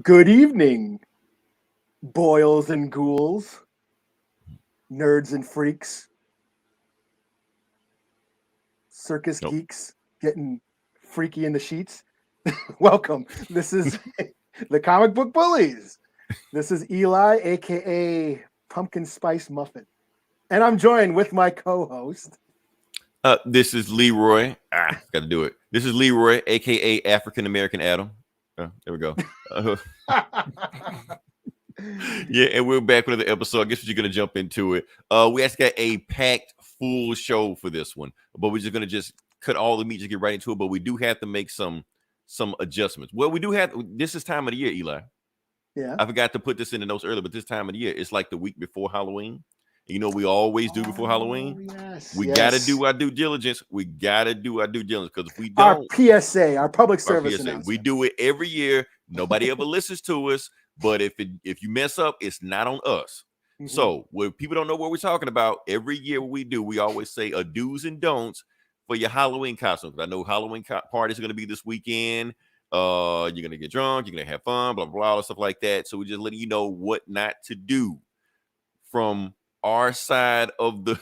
Good evening, boils and ghouls, nerds and freaks, circus Nope. geeks getting freaky in the sheets. Welcome. This is the Comic Book Bullies. This is Eli, aka Pumpkin Spice Muffin. And I'm joined with my co-host. This is Leroy. Got to do it. This is Leroy, aka African American Adam. There we go. Yeah, and we're back with another episode. I guess we're going to jump into it. We actually got a packed full show for this one, but we're just going to just cut all the meat to get right into it. But we do have to make some adjustments. Well, we do have. This is time of the year, Eli. Yeah. I forgot to put this in the notes earlier, but this time of the year, it's like the week before Halloween. You know, we always do before Halloween. Yes. We got to do our due diligence. We got to do our due diligence because if we Our don't, PSA, our public service announcement. we do it every year. Nobody ever listens to us. But if you mess up, it's not on us. Mm-hmm. So when people don't know what we're talking about, every year what we do, we always say a do's and don'ts for your Halloween costumes. I know Halloween parties are going to be this weekend. You're going to get drunk. You're going to have fun, blah, blah, blah, stuff like that. So we're just letting you know what not to do from our side of the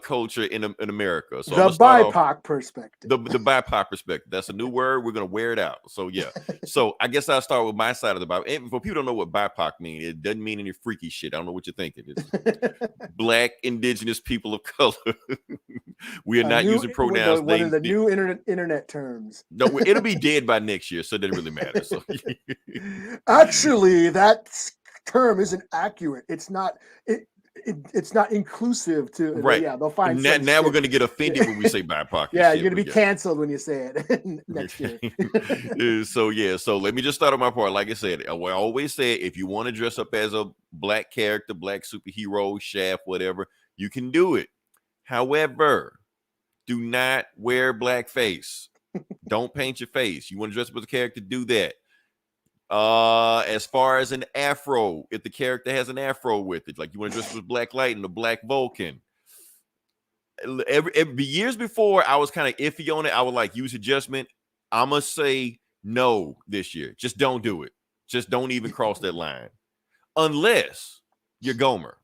culture in America. So the BIPOC perspective. The BIPOC perspective. That's a new word. We're gonna wear it out. So yeah. So I guess I'll start with my side of the BIPOC. And for people who don't know what BIPOC means, it doesn't mean any freaky shit. I don't know what you're thinking. It's Black Indigenous people of color. We are not using pronouns. One of the new internet terms. No, it'll be dead by next year, so it doesn't really matter. So actually, that term isn't accurate. It's not. It's not inclusive to right. Yeah, they'll find now we're going to get offended when we say BIPOC. Yeah, you're going to be canceled when you say it next year. So let me just start on my part. Like I said, I always say if you want to dress up as a Black character, Black superhero, Shaft, whatever, you can do it. However, do not wear blackface. Don't paint your face. You want to dress up as a character, do that. As far as an afro, if the character has an afro with it, like you want to dress with Black Lightning or Black Vulcan. Every years before, I was kind of iffy on it. I would like use adjustment. I must say no this year. Just don't do it. Just don't even cross that line, unless you're Gomer.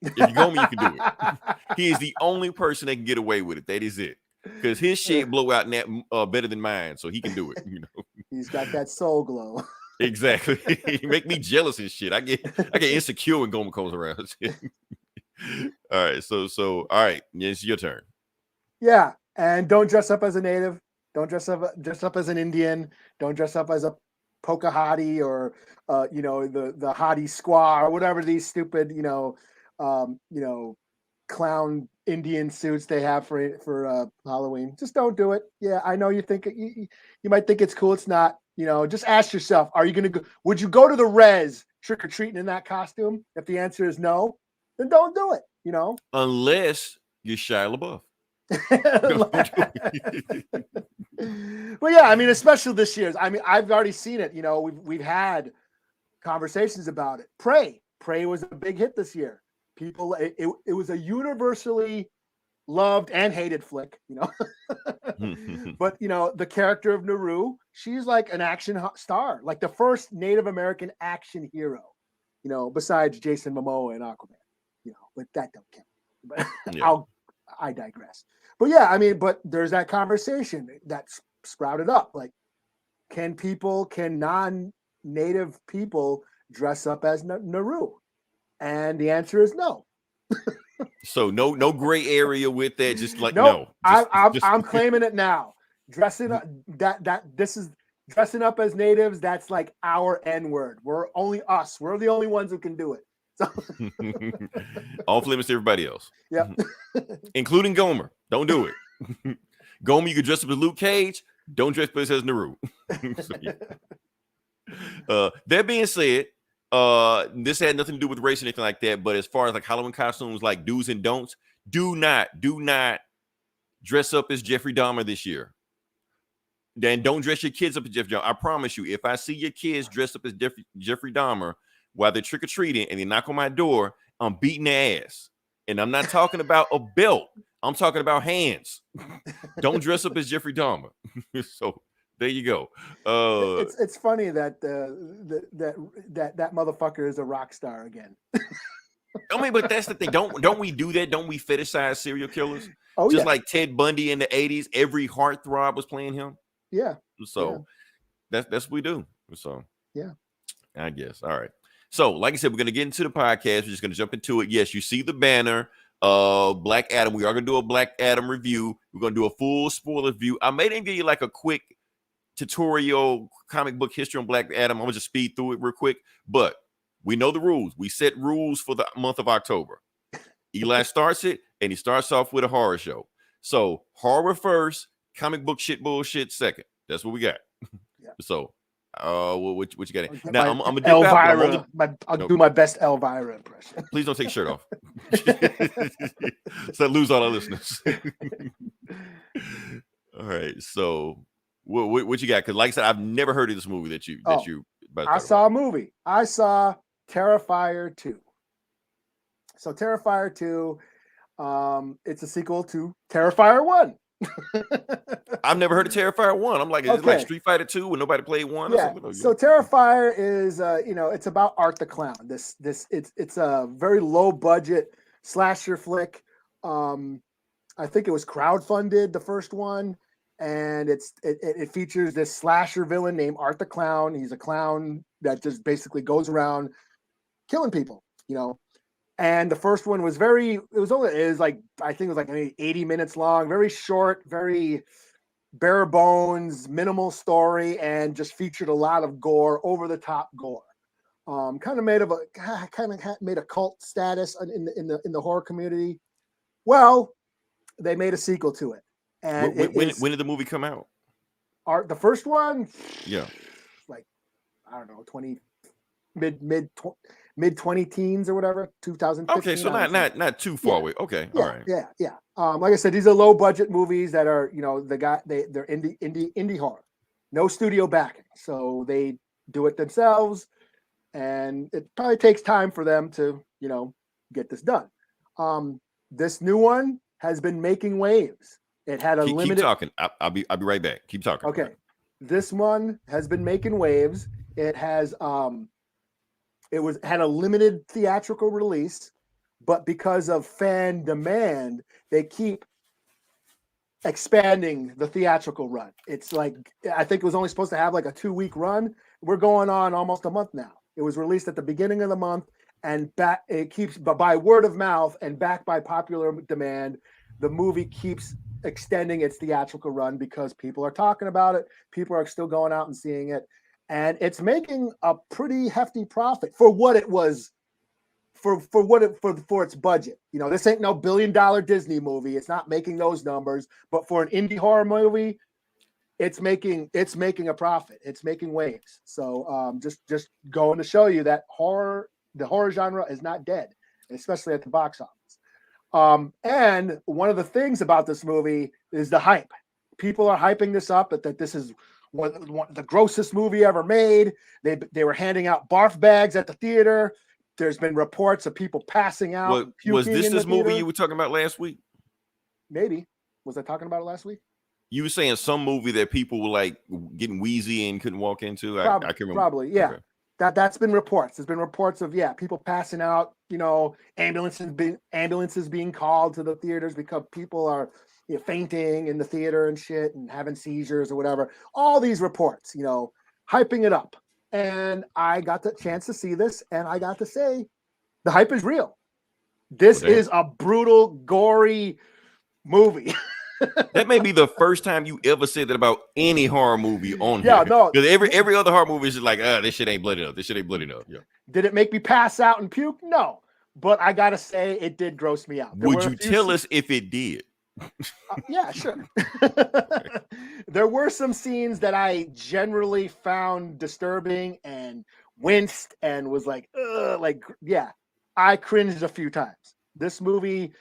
If you're Gomer, you can do it. He is the only person that can get away with it. That is it. Because his shit blow out better than mine, so he can do it. You know, he's got that soul glow. Exactly. You make me jealous and shit. I get insecure when Gomer comes around. All right, so all right, it's your turn. Yeah, and don't dress up as a native. Don't dress up as an Indian. Don't dress up as a Pocahontas or the hottie squaw or whatever these stupid clown Indian suits they have for Halloween. Just don't do it. Yeah, I know you think you might think it's cool. It's not. Just ask yourself: are you gonna go? Would you go to the res trick or treating in that costume? If the answer is no, then don't do it. Unless you're Shia LaBeouf. Well, yeah, I mean, especially this year's. I mean, I've already seen it. We've had conversations about it. Prey was a big hit this year. People, it was a universally loved and hated flick, But the character of Naru, she's like an action star, like the first Native American action hero, besides Jason Momoa and Aquaman, but that don't count. But yeah. I digress. But yeah, I mean, but there's that conversation that's sprouted up. Like, can non-native people dress up as Naru? And the answer is no. So no gray area with that. Just like no. I'm claiming it now. Dressing up this is dressing up as natives. That's like our N-word. We're only us. We're the only ones who can do it. So. Off limits to everybody else. Yeah, including Gomer. Don't do it. Gomer, you can dress up as Luke Cage. Don't dress up as Naru. So, yeah. That being said. This had nothing to do with race or anything like that, but as far as like Halloween costumes, like do's and don'ts, do not dress up as Jeffrey Dahmer this year. Then don't dress your kids up as Jeffrey Dahmer. I promise you, if I see your kids dressed up as Jeffrey Dahmer while they're trick-or-treating and they knock on my door, I'm beating their ass. And I'm not talking about a belt. I'm talking about hands. Don't dress up as Jeffrey Dahmer. So There you go. It's funny that that motherfucker is a rock star again. I mean, but that's the thing. Don't we do that? Don't we fetishize serial killers? Oh, Just yeah. like Ted Bundy in the 80s, every heartthrob was playing him. Yeah. So that's what we do. So yeah, I guess. All right. So, like I said, we're gonna get into the podcast. We're just gonna jump into it. Yes, you see the banner. Black Adam. We are gonna do a Black Adam review. We're gonna do a full spoiler review. I may even give you like a quick tutorial comic book history on Black Adam. I'm gonna just speed through it real quick, but we know the rules. We set rules for the month of October. Eli starts it, and he starts off with a horror show. So horror first, comic book shit bullshit second. That's what we got. Yeah. So, what you got? I'll Now I'm gonna dip Elvira. out. I'll do my best Elvira impression. Please don't take your shirt off. So I lose all our listeners. All right. So what you got? Because like I said, I've never heard of this movie that you. I saw a movie. I saw Terrifier 2. So Terrifier 2, it's a sequel to Terrifier 1. I've never heard of Terrifier 1. I'm like, is it like Street Fighter 2 when nobody played 1? Yeah. So Terrifier is, it's about Art the Clown. It's a very low budget slasher flick. I think it was crowdfunded, the first one. And it features this slasher villain named Art the Clown. He's a clown that just basically goes around killing people, And the first one was I think it was like maybe 80 minutes long, very short, very bare bones, minimal story, and just featured a lot of gore, over the top gore. Kind of made a cult status in the horror community. Well, they made a sequel to it. And when did the movie come out? The first one, yeah, like I don't know, mid 20 teens or whatever, 2015. Okay, so not too far away. Okay, yeah, all right. Yeah. Like I said, these are low budget movies that are they're indie horror, no studio backing, so they do it themselves, and it probably takes time for them to get this done. This new one has been making waves. It had a limited. Keep talking. I'll be right back. Keep talking. Okay, this one has been making waves. It has had a limited theatrical release, but because of fan demand, they keep expanding the theatrical run. It's like, I think it was only supposed to have like a 2-week run. We're going on almost a month now. It was released at the beginning of the month, and it keeps, but by word of mouth and backed by popular demand, the movie keeps extending its theatrical run because people are talking about it. People are still going out and seeing it. And it's making a pretty hefty profit for what it was, for its budget. This ain't no $1 billion Disney movie. It's not making those numbers, but for an indie horror movie, it's making a profit. It's making waves. So just going to show you that the horror genre is not dead, especially at the box office. And one of the things about this movie is the hype. People are hyping this up that this is the grossest movie ever made. They were handing out barf bags at the theater. There's been reports of people passing out. Was this movie you were talking about last week? Maybe. Was I talking about it last week? You were saying some movie that people were like getting wheezy and couldn't walk into. I can't remember. Probably, yeah. Okay. That's been reports. There's been reports of people passing out. Ambulances being called to the theaters because people are fainting in the theater and shit and having seizures or whatever. All these reports, hyping it up. And I got the chance to see this, and I got to say, the hype is real. This is a brutal, gory movie. That may be the first time you ever said that about any horror movie on here. Yeah, no. Because every other horror movie is just like, this shit ain't bloody enough. This shit ain't bloody enough. Yeah. Did it make me pass out and puke? No. But I got to say, it did gross me out. Would you tell us if it did? Yeah, sure. There were some scenes that I generally found disturbing and winced and was like, I cringed a few times. This movie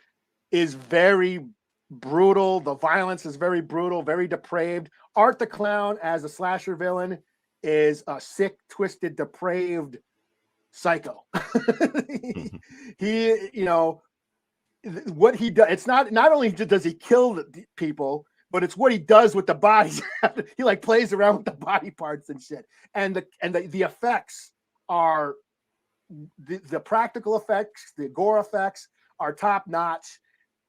is very brutal. The violence is very brutal, very depraved. Art the Clown as a slasher villain is a sick, twisted, depraved psycho. He, what he does, it's not only does he kill the people, but it's what he does with the bodies. He like plays around with the body parts and shit. And the effects are the practical effects, the gore effects are top notch,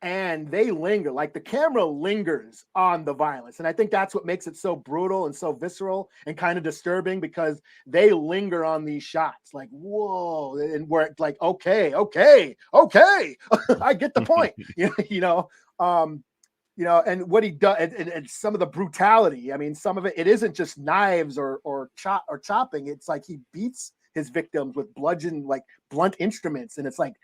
and they linger. Like the camera lingers on the violence, and I think that's what makes it so brutal and so visceral and kind of disturbing, because they linger on these shots. Like, whoa, and we're like, okay, I get the point. And what he does, and some of the brutality. I mean, some of it isn't just knives or chopping. It's like he beats his victims with like blunt instruments, and it's like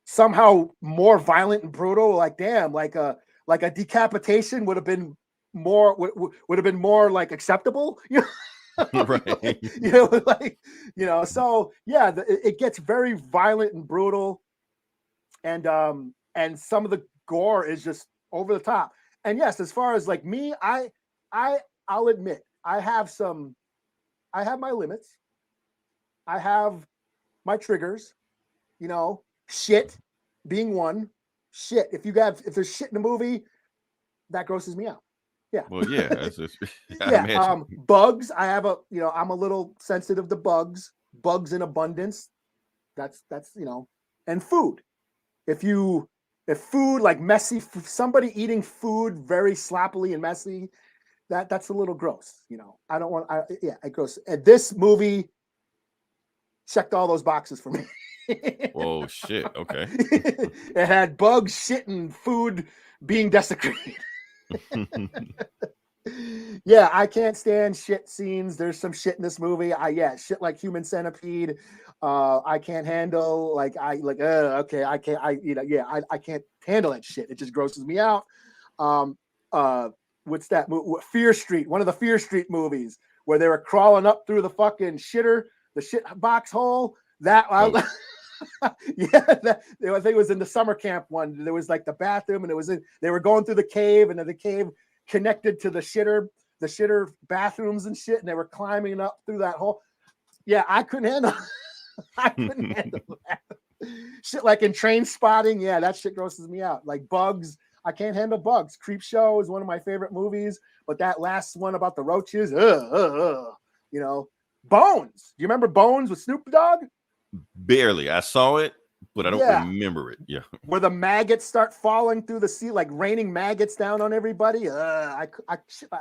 somehow more violent and brutal. Like, damn, like a decapitation would have been more like acceptable. Right. So yeah, it gets very violent and brutal, and some of the gore is just over the top. And yes, as far as like me, I'll admit I have my limits. I have my triggers, shit being one. Shit. If there's shit in the movie, that grosses me out. Yeah. Well, yeah. That's just, yeah. Bugs. I'm a little sensitive to bugs. Bugs in abundance. That's and food. If food, like messy, somebody eating food very sloppily and messy, that's a little gross. I don't want. It gross. And this movie checked all those boxes for me. Oh shit! Okay. It had bugs, shit, and food being desecrated. Yeah, I can't stand shit scenes. There's some shit in this movie. Shit like Human Centipede. I can't handle. Okay, I can't. I can't handle that shit. It just grosses me out. What's that? Fear Street. One of the Fear Street movies where they were crawling up through the fucking shitter, the shit box hole. I think it was in the summer camp one. There was like the bathroom, and they were going through the cave, and the cave connected to the shitter bathrooms and shit, and they were climbing up through that hole. Yeah, I couldn't handle that. Shit like in Train Spotting, yeah, that shit grosses me out. Like bugs, I can't handle bugs. Creep Show is one of my favorite movies, but that last one about the roaches, Bones. Do you remember Bones with Snoop Dogg? Barely. I saw it, but I don't remember it. Yeah. Where the maggots start falling through the sea, like raining maggots down on everybody. I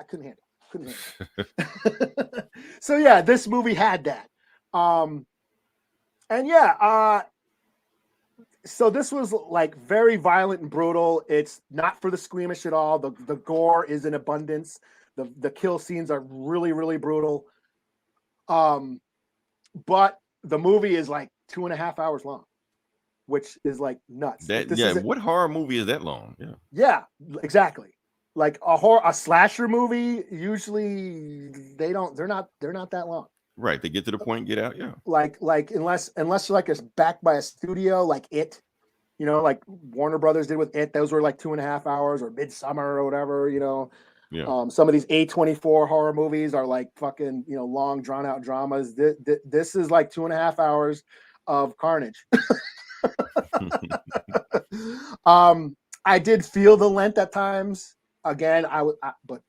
couldn't handle it. So yeah, this movie had that. So this was like very violent and brutal. It's not for the squeamish at all. The gore is in abundance. The kill scenes are really, really brutal. But the movie is like 2.5 hours long, which is like nuts. What horror movie is that long? Yeah, exactly. Like a slasher movie, usually they're not that long. Right, they get to the point and get out. Yeah, like unless like it's backed by a studio, like It, like Warner Brothers did with It. Those were like 2.5 hours, or Midsummer or whatever. Yeah. Some of these A24 horror movies are like fucking, long drawn out dramas. This is like 2.5 hours of carnage. I did feel the length at times. Again, but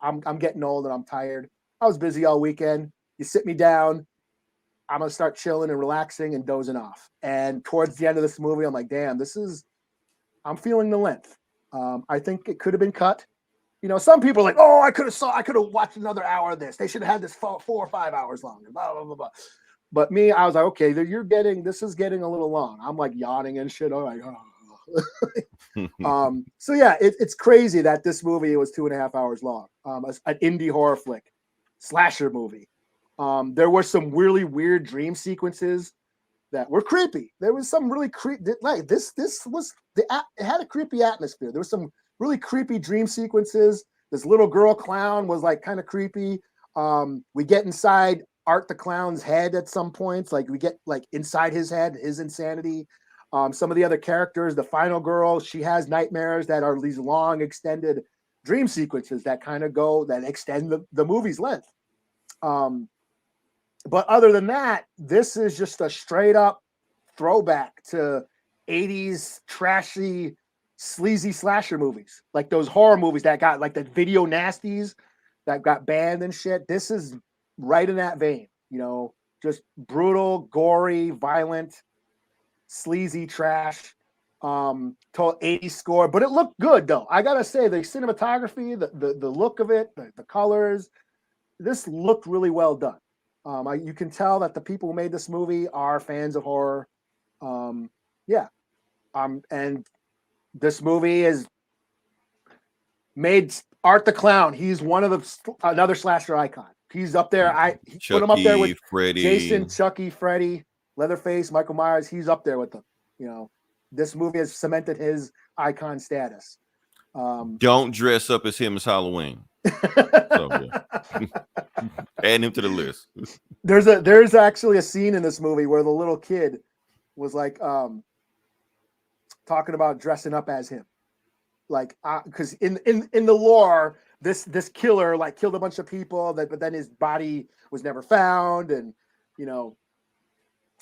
I'm getting old and I'm tired. I was busy all weekend. You sit me down, I'm gonna start chilling and relaxing and dozing off. And towards the end of this movie, I'm like, damn, I'm feeling the length. I think it could have been cut. Some people are like, oh, I could have watched another hour of this. They should have had this 4 or 5 hours long. Blah, blah, blah, blah. But me, I was like, okay, this is getting a little long. I'm like yawning and shit. I'm like, oh. So yeah, it's crazy that this movie was 2.5 hours long. An indie horror flick, slasher movie. There were some really weird dream sequences that were creepy. There was some really creepy. Like this was it had a creepy atmosphere. There was some really creepy dream sequences. This little girl clown was like kind of creepy. We get inside Art the Clown's head at some points. Like we get like inside his head, his insanity. Some of the other characters, the final girl, she has nightmares that are these long extended dream sequences that extend the movie's length. But other than that, this is just a straight up throwback to 80s trashy sleazy slasher movies, like those horror movies that got like the video nasties that got banned and shit. This is right in that vein, you know, just brutal, gory, violent, sleazy trash. Total 80 score, but it looked good though. I gotta say, the cinematography, the look of it, the colors, this looked really well done. You can tell that the people who made this movie are fans of horror. Yeah. And this movie is made Art the Clown. He's one of another slasher icon. He's up there. He put him up there with Freddy, Jason, Chucky, Freddy, Leatherface, Michael Myers. He's up there with them. You know, this movie has cemented his icon status. Don't dress up as him as Halloween. So, yeah. Add him to the list. There's actually a scene in this movie where the little kid was like talking about dressing up as him, like because in the lore, this killer like killed a bunch of people, but then his body was never found, and you know,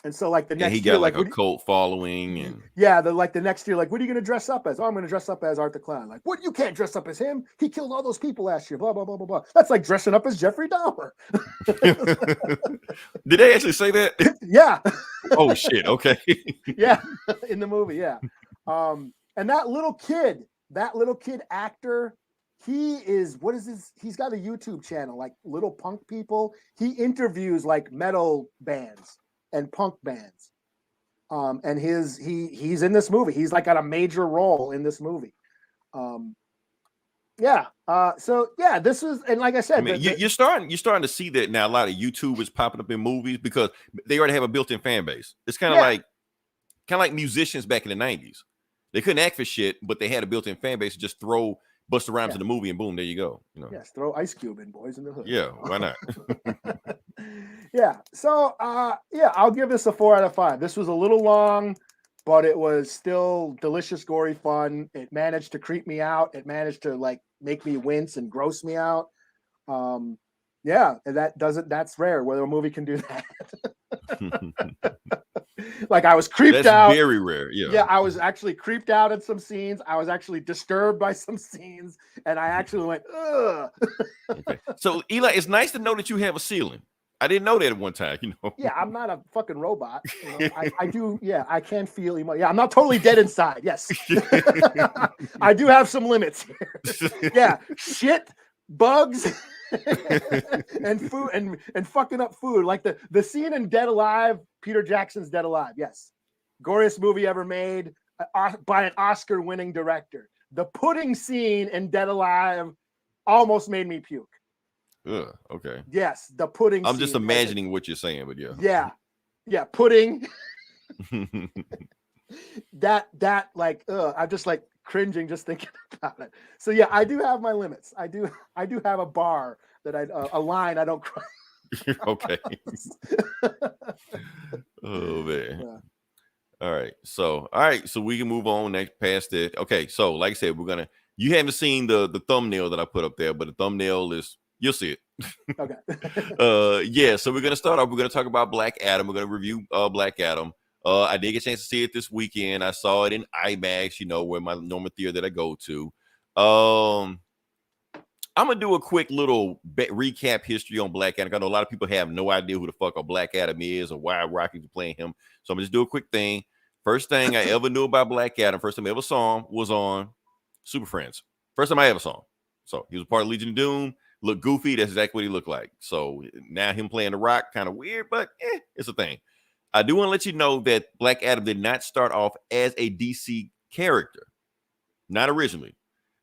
and so like the next he year, got like a cult following, and the next year, like, what are you gonna dress up as? Oh, I'm gonna dress up as Art the Clown. Like, what? You can't dress up as him. He killed all those people last year. Blah blah blah blah blah. That's like dressing up as Jeffrey Dahmer. Did they actually say that? Yeah. Oh shit. Okay. Yeah, in the movie, yeah. And that little kid actor, he is, what is this? He's got a YouTube channel, like Little Punk People. He interviews like metal bands and punk bands. And he's in this movie. He's like got a major role in this movie. Yeah. So yeah, this was, and like I said, I mean, you're starting to see that now. A lot of YouTubers popping up in movies because they already have a built-in fan base. It's kind of like musicians back in the 90s. They couldn't act for shit, but they had a built-in fan base to just throw Busta Rhymes in the movie and boom, there you go. You know? Yes, throw Ice Cube in, Boys in the Hood. Yeah, why not? Yeah. So yeah, I'll give this a 4 out of 5. This was a little long, but it was still delicious, gory fun. It managed to creep me out. It managed to like make me wince and gross me out. Yeah, and that's rare whether a movie can do that. Like I was creeped out. Very rare. Yeah. Yeah, I was actually creeped out at some scenes. I was actually disturbed by some scenes, and I actually went, ugh. Okay. So Eli, it's nice to know that you have a ceiling. I didn't know that at one time, you know. Yeah, I'm not a fucking robot. You know? I do, yeah, I can feel emotion. Yeah, I'm not totally dead inside. Yes. I do have some limits here. Yeah, shit, bugs, and food and fucking up food. Like the scene in Dead Alive, Peter Jackson's Dead Alive. Yes. Goriest movie ever made by an Oscar-winning director. The pudding scene in Dead Alive almost made me puke. Okay. Yes, the pudding. I'm just imagining what you're saying, but yeah. Yeah, pudding. that like, I'm just like cringing just thinking about it. So yeah, I do have my limits. I do have a bar that a line I don't cross. Okay. Oh man. Yeah. All right. So we can move on next past it. Okay. So like I said, you haven't seen the thumbnail that I put up there, but the thumbnail is, you'll see it. Okay. Yeah. So we're gonna start off. We're gonna talk about Black Adam. We're gonna review Black Adam. I did get a chance to see it this weekend. I saw it in IMAX, you know, where my normal theater that I go to. I'm gonna do a quick little recap history on Black Adam. I know a lot of people have no idea who the fuck a Black Adam is or why Rockies are playing him. So I'm gonna just do a quick thing. First thing I ever knew about Black Adam, first time I ever saw him was on Super Friends. First time I ever saw him. So he was part of Legion of Doom. Looked goofy. That's exactly what he looked like. So now him playing The Rock, kind of weird, but it's a thing. I do want to let you know that Black Adam did not start off as a DC character. Not originally.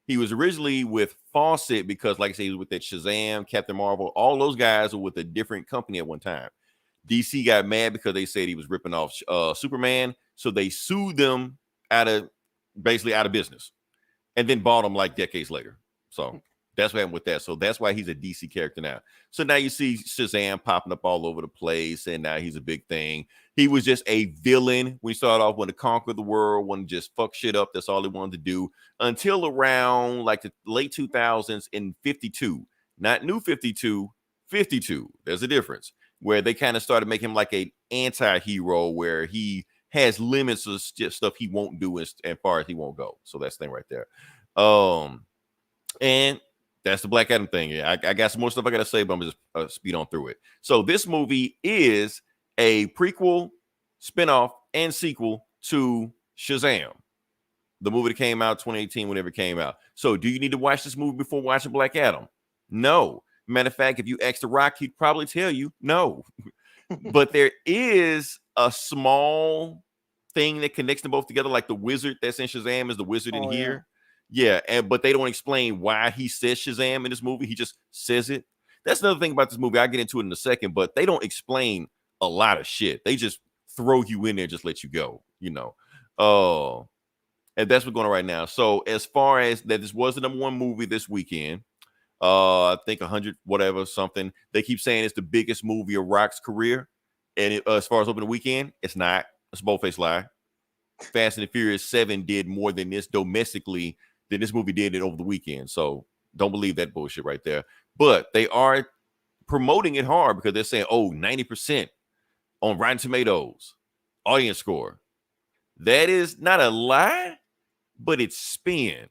He was originally with Fawcett because, like I say, he was with that Shazam, Captain Marvel. All those guys were with a different company at one time. DC got mad because they said he was ripping off Superman. So they sued them out of business and then bought him like decades later. So that's what happened with that. So that's why he's a DC character now. So now you see Shazam popping up all over the place, and now he's a big thing. He was just a villain when he started off, wanted to conquer the world, wanted to just fuck shit up. That's all he wanted to do until around like the late 2000s in 52. Not New 52, 52. There's a difference where they kind of started making him like an anti-hero where he has limits of stuff he won't do as far as he won't go. So that's the thing right there. And that's the Black Adam thing. I got some more stuff I got to say, but I'm just speed on through it. So this movie is a prequel, spinoff, and sequel to Shazam, the movie that came out 2018, whenever it came out. So do you need to watch this movie before watching Black Adam? No. Matter of fact, if you ask The Rock, he'd probably tell you no. But there is a small thing that connects them both together, like the wizard that's in Shazam is the wizard in here. Yeah, but they don't explain why he says Shazam in this movie. He just says it. That's another thing about this movie. I'll get into it in a second, but they don't explain a lot of shit. They just throw you in there, just let you go, you know. And that's what's going on right now. So as far as that, this was the #1 movie this weekend. I think 100 whatever something. They keep saying it's the biggest movie of Rock's career, and as far as opening weekend, it's not. It's a bold-faced lie. Fast and the Furious 7 did more than this domestically than this movie did it over the weekend. So don't believe that bullshit right there. But they are promoting it hard because they're saying, 90% on Rotten Tomatoes audience score. That is not a lie, but it's spin.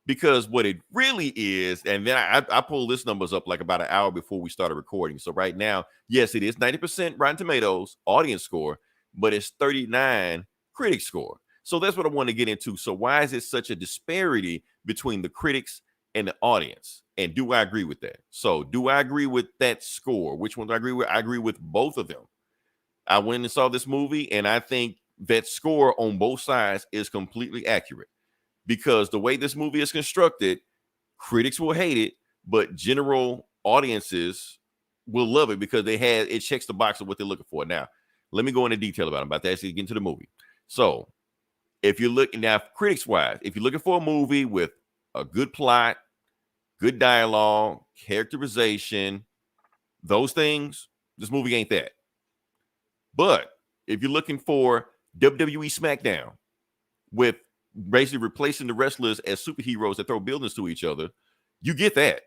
Because what it really is, and then I pulled this numbers up like about an hour before we started recording. So right now, yes, it is 90% Rotten Tomatoes audience score, but it's 39 critic score. So that's what I want to get into. So why is it such a disparity between the critics and the audience? And do I agree with that? So do I agree with that score? Which one do I agree with? I agree with both of them. I went and saw this movie, and I think that score on both sides is completely accurate. Because the way this movie is constructed, critics will hate it, but general audiences will love it because it checks the box of what they're looking for. Now, let me go into detail about it. I'm about to actually get into the movie. So, if you're looking now, critics-wise, if you're looking for a movie with a good plot, good dialogue, characterization, those things, this movie ain't that. But if you're looking for WWE SmackDown with basically replacing the wrestlers as superheroes that throw buildings to each other, you get that.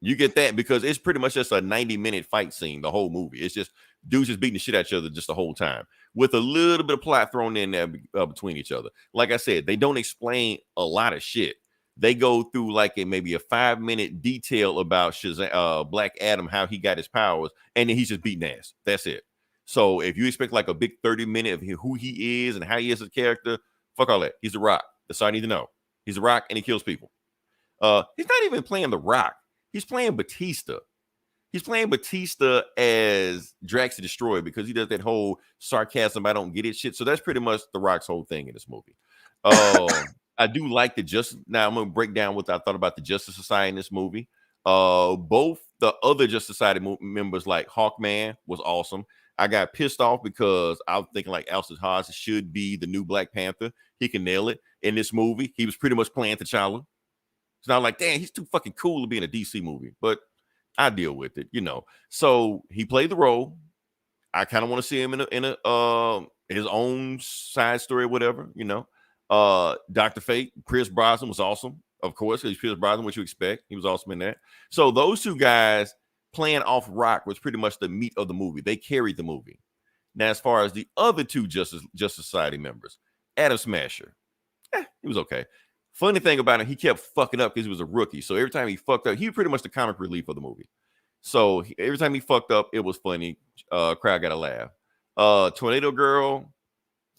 You get that because it's pretty much just a 90-minute fight scene, the whole movie. It's just dudes just beating the shit at each other just the whole time with a little bit of plot thrown in there between each other. Like I said, they don't explain a lot of shit. They go through like maybe a 5-minute detail about Black Adam, how he got his powers, and then he's just beating ass. That's it. So if you expect like a big 30-minute of who he is and how he is as a character, fuck all that. He's The Rock. That's all I need to know. He's The Rock and he kills people. He's not even playing The Rock. He's playing Batista. He's playing Batista as Drax the Destroyer because he does that whole sarcasm, I don't get it shit. So that's pretty much The Rock's whole thing in this movie. I do like the Justice. Now I'm going to break down what I thought about the Justice Society in this movie. Both the other Justice Society members like Hawkman was awesome. I got pissed off because I was thinking like Alfred Haas should be the new Black Panther. He can nail it in this movie. He was pretty much playing T'Challa. It's not like, damn, he's too fucking cool to be in a DC movie, but I deal with it, you know. So he played the role. I kind of want to see him in his own side story or whatever, you know. Dr. Fate, Pierce Brosnan was awesome, of course, because Pierce Brosnan, what you expect. He was awesome in that. So those two guys playing off Rock was pretty much the meat of the movie. They carried the movie. Now, as far as the other two Justice Society members, Adam Smasher, he was okay. Funny thing about him, he kept fucking up because he was a rookie. So every time he fucked up, he was pretty much the comic relief of the movie. So every time he fucked up, it was funny. Crowd got a laugh. Tornado Girl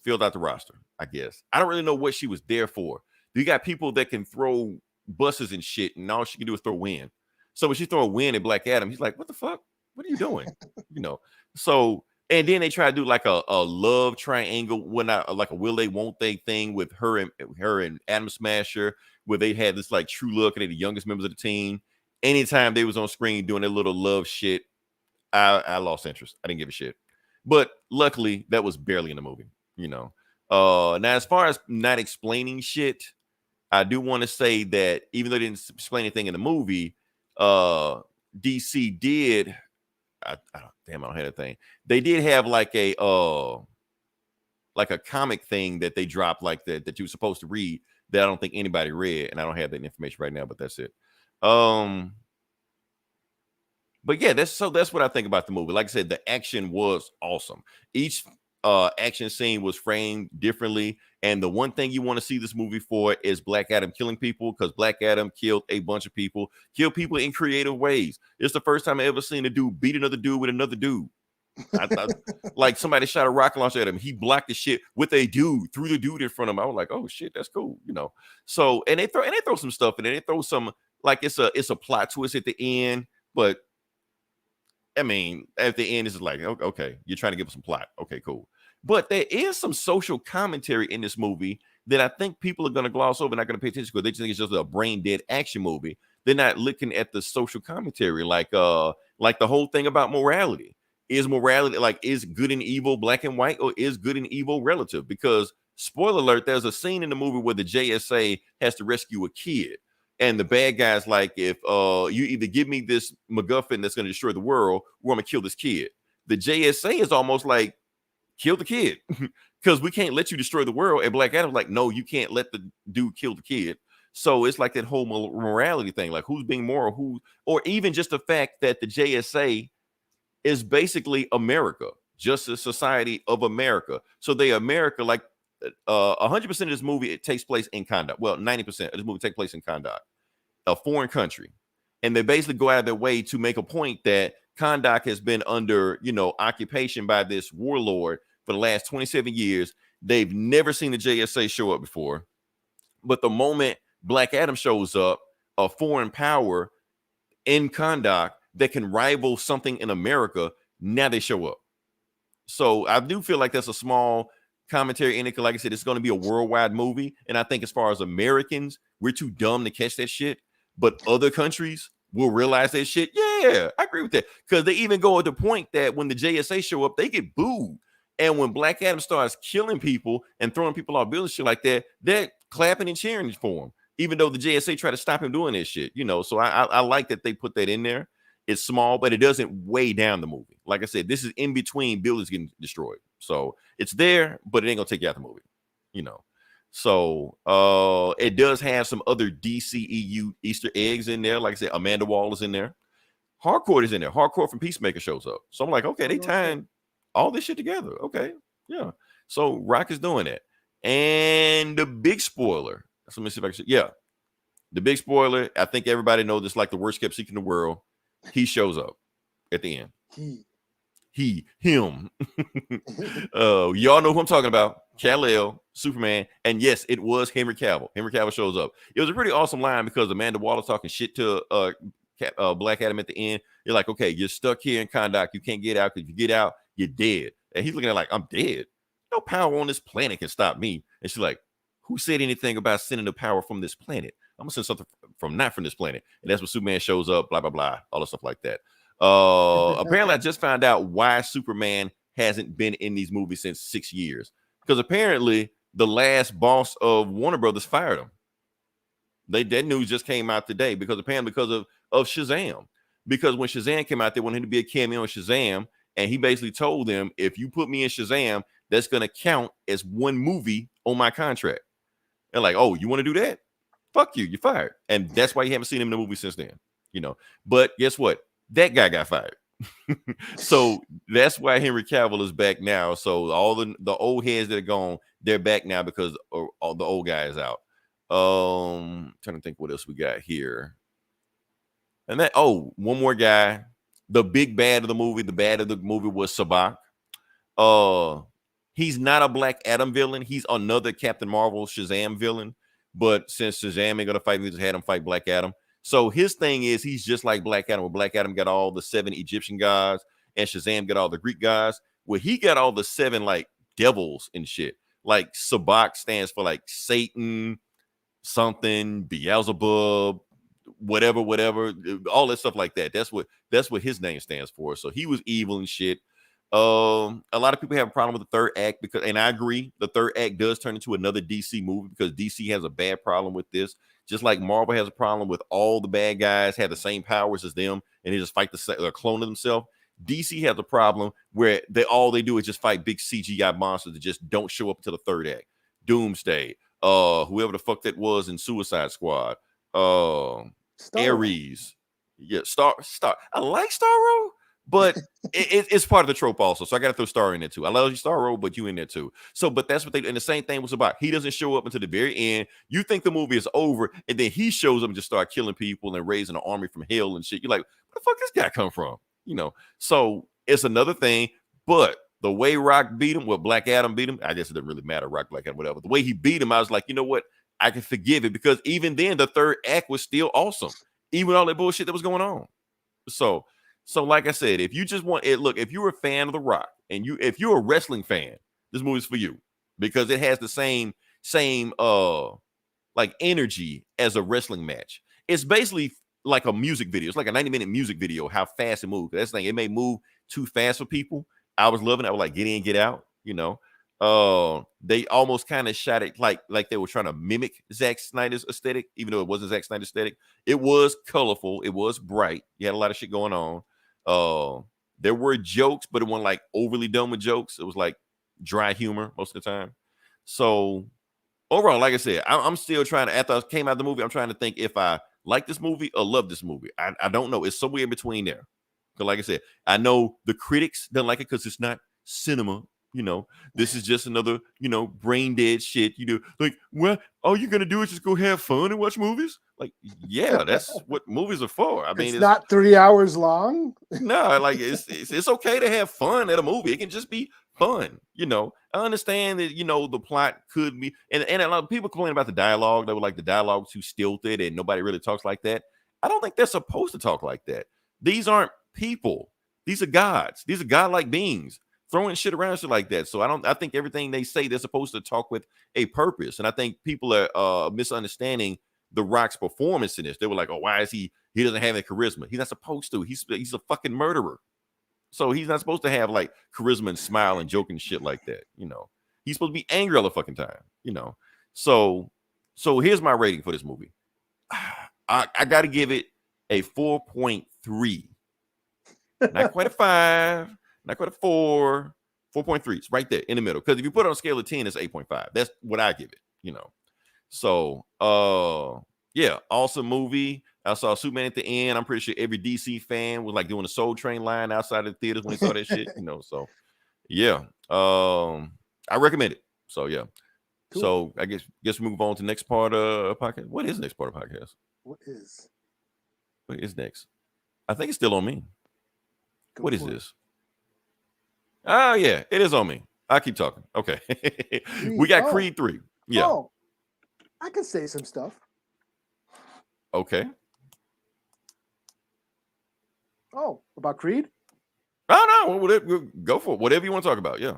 filled out the roster, I guess. I don't really know what she was there for. You got people that can throw buses and shit, and all she can do is throw wind. So when she throw a wind at Black Adam, he's like, what the fuck? What are you doing? You know, so, and then they try to do like a love triangle, like a will they, won't they thing with her and Adam Smasher, where they had this like true look and they're the youngest members of the team. Anytime they was on screen doing their little love shit, I lost interest. I didn't give a shit. But luckily, that was barely in the movie, you know. Now, as far as not explaining shit, I do want to say that even though they didn't explain anything in the movie, DC did. I don't have a thing. They did have like a comic thing that they dropped like that you were supposed to read that I don't think anybody read, and I don't have that information right now, but that's it. But yeah, that's what I think about the movie. Like I said, the action was awesome. Each action scene was framed differently. And the one thing you want to see this movie for is Black Adam killing people, because Black Adam killed a bunch of people, killed people in creative ways. It's the first time I ever seen a dude beat another dude with another dude. I thought like somebody shot a rocket launcher at him. He blocked the shit with a dude, threw the dude in front of him. I was like, oh shit, that's cool, you know. So and they throw some stuff in it. They throw some like it's a plot twist at the end, but I mean, at the end, it's like, okay, you're trying to give us some plot. Okay, cool. But there is some social commentary in this movie that I think people are going to gloss over, not going to pay attention because they just think it's just a brain dead action movie. They're not looking at the social commentary, like the whole thing about morality. Is morality like is good and evil black and white, or is good and evil relative? Because spoiler alert, there's a scene in the movie where the JSA has to rescue a kid. And the bad guy's like, if you either give me this MacGuffin that's going to destroy the world, or I'm going to kill this kid. The JSA is almost like, kill the kid, because we can't let you destroy the world. And Black Adam's like, no, you can't let the dude kill the kid. So it's like that whole morality thing, like who's being moral, or even just the fact that the JSA is basically America, Justice Society of America. So they America, like 100% of this movie, it takes place in Kahndaq. Well, 90% of this movie takes place in Kahndaq, a foreign country. And they basically go out of their way to make a point that Kahndaq has been under, occupation by this warlord for the last 27 years. They've never seen the JSA show up before. But the moment Black Adam shows up, a foreign power in Kahndaq that can rival something in America, now they show up. So I do feel like that's a small commentary in it. Like I said, it's going to be a worldwide movie. And I think as far as Americans, we're too dumb to catch that shit. But other countries will realize that shit. Yeah, I agree with that. Because they even go at the point that when the JSA show up, they get booed. And when Black Adam starts killing people and throwing people off buildings, shit like that, they're clapping and cheering for him. Even though the JSA try to stop him doing this shit, So I like that they put that in there. It's small, but it doesn't weigh down the movie. Like I said, this is in between buildings getting destroyed. So it's there, but it ain't gonna take you out the movie, So it does have some other DCEU Easter eggs in there. Like I said, Amanda Waller is in there. Hardcore is in there. Hardcore from Peacemaker shows up. So I'm like, okay, they tying all this shit together. Okay, yeah. So Rock is doing it. And the big spoiler. So let me see if I can. Yeah, the big spoiler. I think everybody knows this, like the worst kept secret in the world. He shows up at the end. Him. Y'all know who I'm talking about. Kal-El, Superman, and yes, it was Henry Cavill. Henry Cavill shows up. It was a pretty awesome line because Amanda Waller talking shit to Black Adam at the end. You're like, okay, you're stuck here in Kahndaq. You can't get out, because if you get out, you're dead. And he's looking at like, I'm dead. No power on this planet can stop me. And she's like, who said anything about sending the power from this planet? I'm gonna send something from not from this planet. And that's when Superman shows up, blah, blah, blah, all the stuff like that. Apparently, I just found out why Superman hasn't been in these movies since 6 years. Because apparently the last boss of Warner Brothers fired him. That news just came out today because of Shazam. Because when Shazam came out, they wanted him to be a cameo in Shazam. And he basically told them, if you put me in Shazam, that's going to count as one movie on my contract. And like, oh, you want to do that? Fuck you, you're fired. And that's why you haven't seen him in the movie since then, But guess what? That guy got fired. So that's why Henry Cavill is back now. So all the old heads that are gone, they're back now because all the old guy is out. Trying to think what else we got here. And one more guy. The big bad of the movie. The bad of the movie was Sabbac. He's not a Black Adam villain. He's another Captain Marvel Shazam villain. But since Shazam ain't gonna fight, we just had him fight Black Adam. So his thing is he's just like Black Adam. Where Black Adam got all the 7 Egyptian gods, and Shazam got all the Greek gods. Well, he got all the 7 like devils and shit. Like Sabbac stands for like Satan, something, Beelzebub, whatever, all that stuff like that. That's what his name stands for. So he was evil and shit. A lot of people have a problem with the third act and I agree, the third act does turn into another DC movie because DC has a bad problem with this, just like Marvel has a problem with all the bad guys have the same powers as them and they just fight the clone of themselves. DC has a problem where all they do is just fight big CGI monsters that just don't show up until the third act. Doomsday, whoever the fuck that was in Suicide Squad, Ares, yeah, Star. I like Starro. But it's part of the trope also. So I got to throw Star in there too. I love you, Star Roll, but you in there too. So, but that's what they, and the same thing was about. He doesn't show up until the very end. You think the movie is over, and then he shows up and just start killing people and raising an army from hell and shit. You're like, where the fuck this guy come from? You know, so it's another thing. But the way Rock beat him, Black Adam beat him, I guess it doesn't really matter, Rock, Black Adam, whatever. The way he beat him, I was like, you know what? I can forgive it, because even then the third act was still awesome, even all that bullshit that was going on. So like I said, if you just want it, look, if you're a fan of The Rock and if you're a wrestling fan, this movie's for you, because it has the same like energy as a wrestling match. It's basically like a music video. It's like a 90-minute music video, how fast it moves. That's the thing. It may move too fast for people. I was loving it. I was like, get in, get out, you know. They almost kind of shot it like they were trying to mimic Zack Snyder's aesthetic, even though it wasn't Zack Snyder's aesthetic. It was colorful. It was bright. You had a lot of shit going on. There were jokes, but it wasn't like overly dumb with jokes. It was like dry humor most of the time. So overall, like I said, I'm still trying to, after I came out of the movie, I'm trying to think if I like this movie or love this movie. I don't know. It's somewhere in between there. Because like I said, I know the critics don't like it because it's not cinema. You know, this is just another, you know, brain dead shit. You do like, well, all you're gonna do is just go have fun and watch movies. Like, yeah, that's what movies are for. I mean, it's not 3 hours long. No, like it's okay to have fun at a movie. It can just be fun. You know, I understand that, you know, the plot could be, and a lot of people complain about the dialogue. They were like, the dialogue too stilted and nobody really talks like that. I don't think they're supposed to talk like that. These aren't people. These are gods. These are godlike beings throwing shit around, shit like that. So I think everything they say, they're supposed to talk with a purpose. And I think people are misunderstanding The Rock's performance in this. They were like, oh, why is he doesn't have any charisma? He's not supposed to. He's a fucking murderer. So he's not supposed to have like charisma and smile and joke and shit like that. You know, he's supposed to be angry all the fucking time, you know? So here's my rating for this movie. I got to give it a 4.3. Not quite a 5. Not quite a 4, 4.3. It's right there in the middle. Because if you put it on a scale of 10, it's 8.5. That's what I give it, you know. So, yeah, awesome movie. I saw Superman at the end. I'm pretty sure every DC fan was like doing a Soul Train line outside of the theaters when they saw that shit, you know. So, yeah, I recommend it. So, yeah. Cool. So, I guess we move on to the next part of podcast. What is the next part of podcast? What is next? I think it's still on me. What is this? Oh, yeah, it is on me. I keep talking. Okay. We got Creed 3. Yeah. Oh, I can say some stuff. Okay. Oh, about Creed? Oh, no. Go for it. Whatever you want to talk about. Yeah.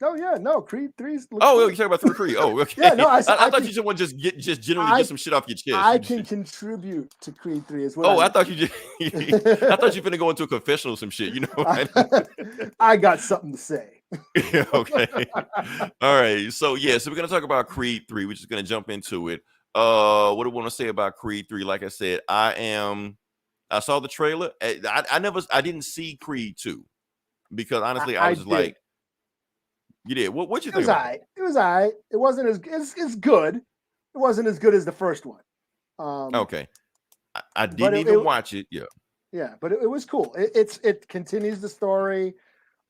Oh, yeah. No, Creed 3's. Oh, you're talking about Creed. Oh, okay. Yeah, no, I thought you just want to just generally get some shit off your chest. I can contribute to Creed 3 as well. Oh, I thought you just, I thought you were going to go into a confessional or some shit, you know? I got something to say. Okay. All right. So, yeah, so we're going to talk about Creed 3. We're just going to jump into it. What do I want to say about Creed 3? Like I said, I saw the trailer. I didn't see Creed 2 because honestly, I was just like, you did. What you think? It was all right. It wasn't it's good. It wasn't as good as the first one. Okay. I didn't even watch it. Yeah. Yeah, but it was cool. It continues the story.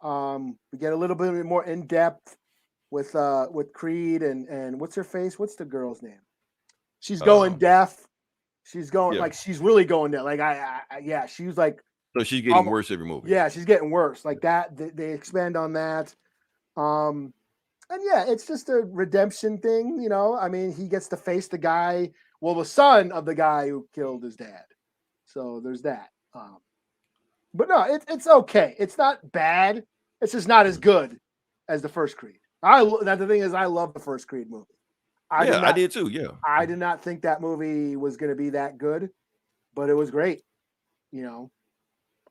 We get a little bit more in depth with Creed and what's her face? What's the girl's name? She's going deaf. She's going like she's really going deaf. Like yeah, she was like. So she's getting worse every movie. Yeah, she's getting worse. Like that. They expand on that. And yeah, it's just a redemption thing, you know. I mean, he gets to face the son of the guy who killed his dad. So there's that. But no, it's okay. It's not bad. It's just not as good as the first Creed. The thing is, I love the first Creed movie. I did too. Yeah, I did not think that movie was going to be that good, but it was great. You know,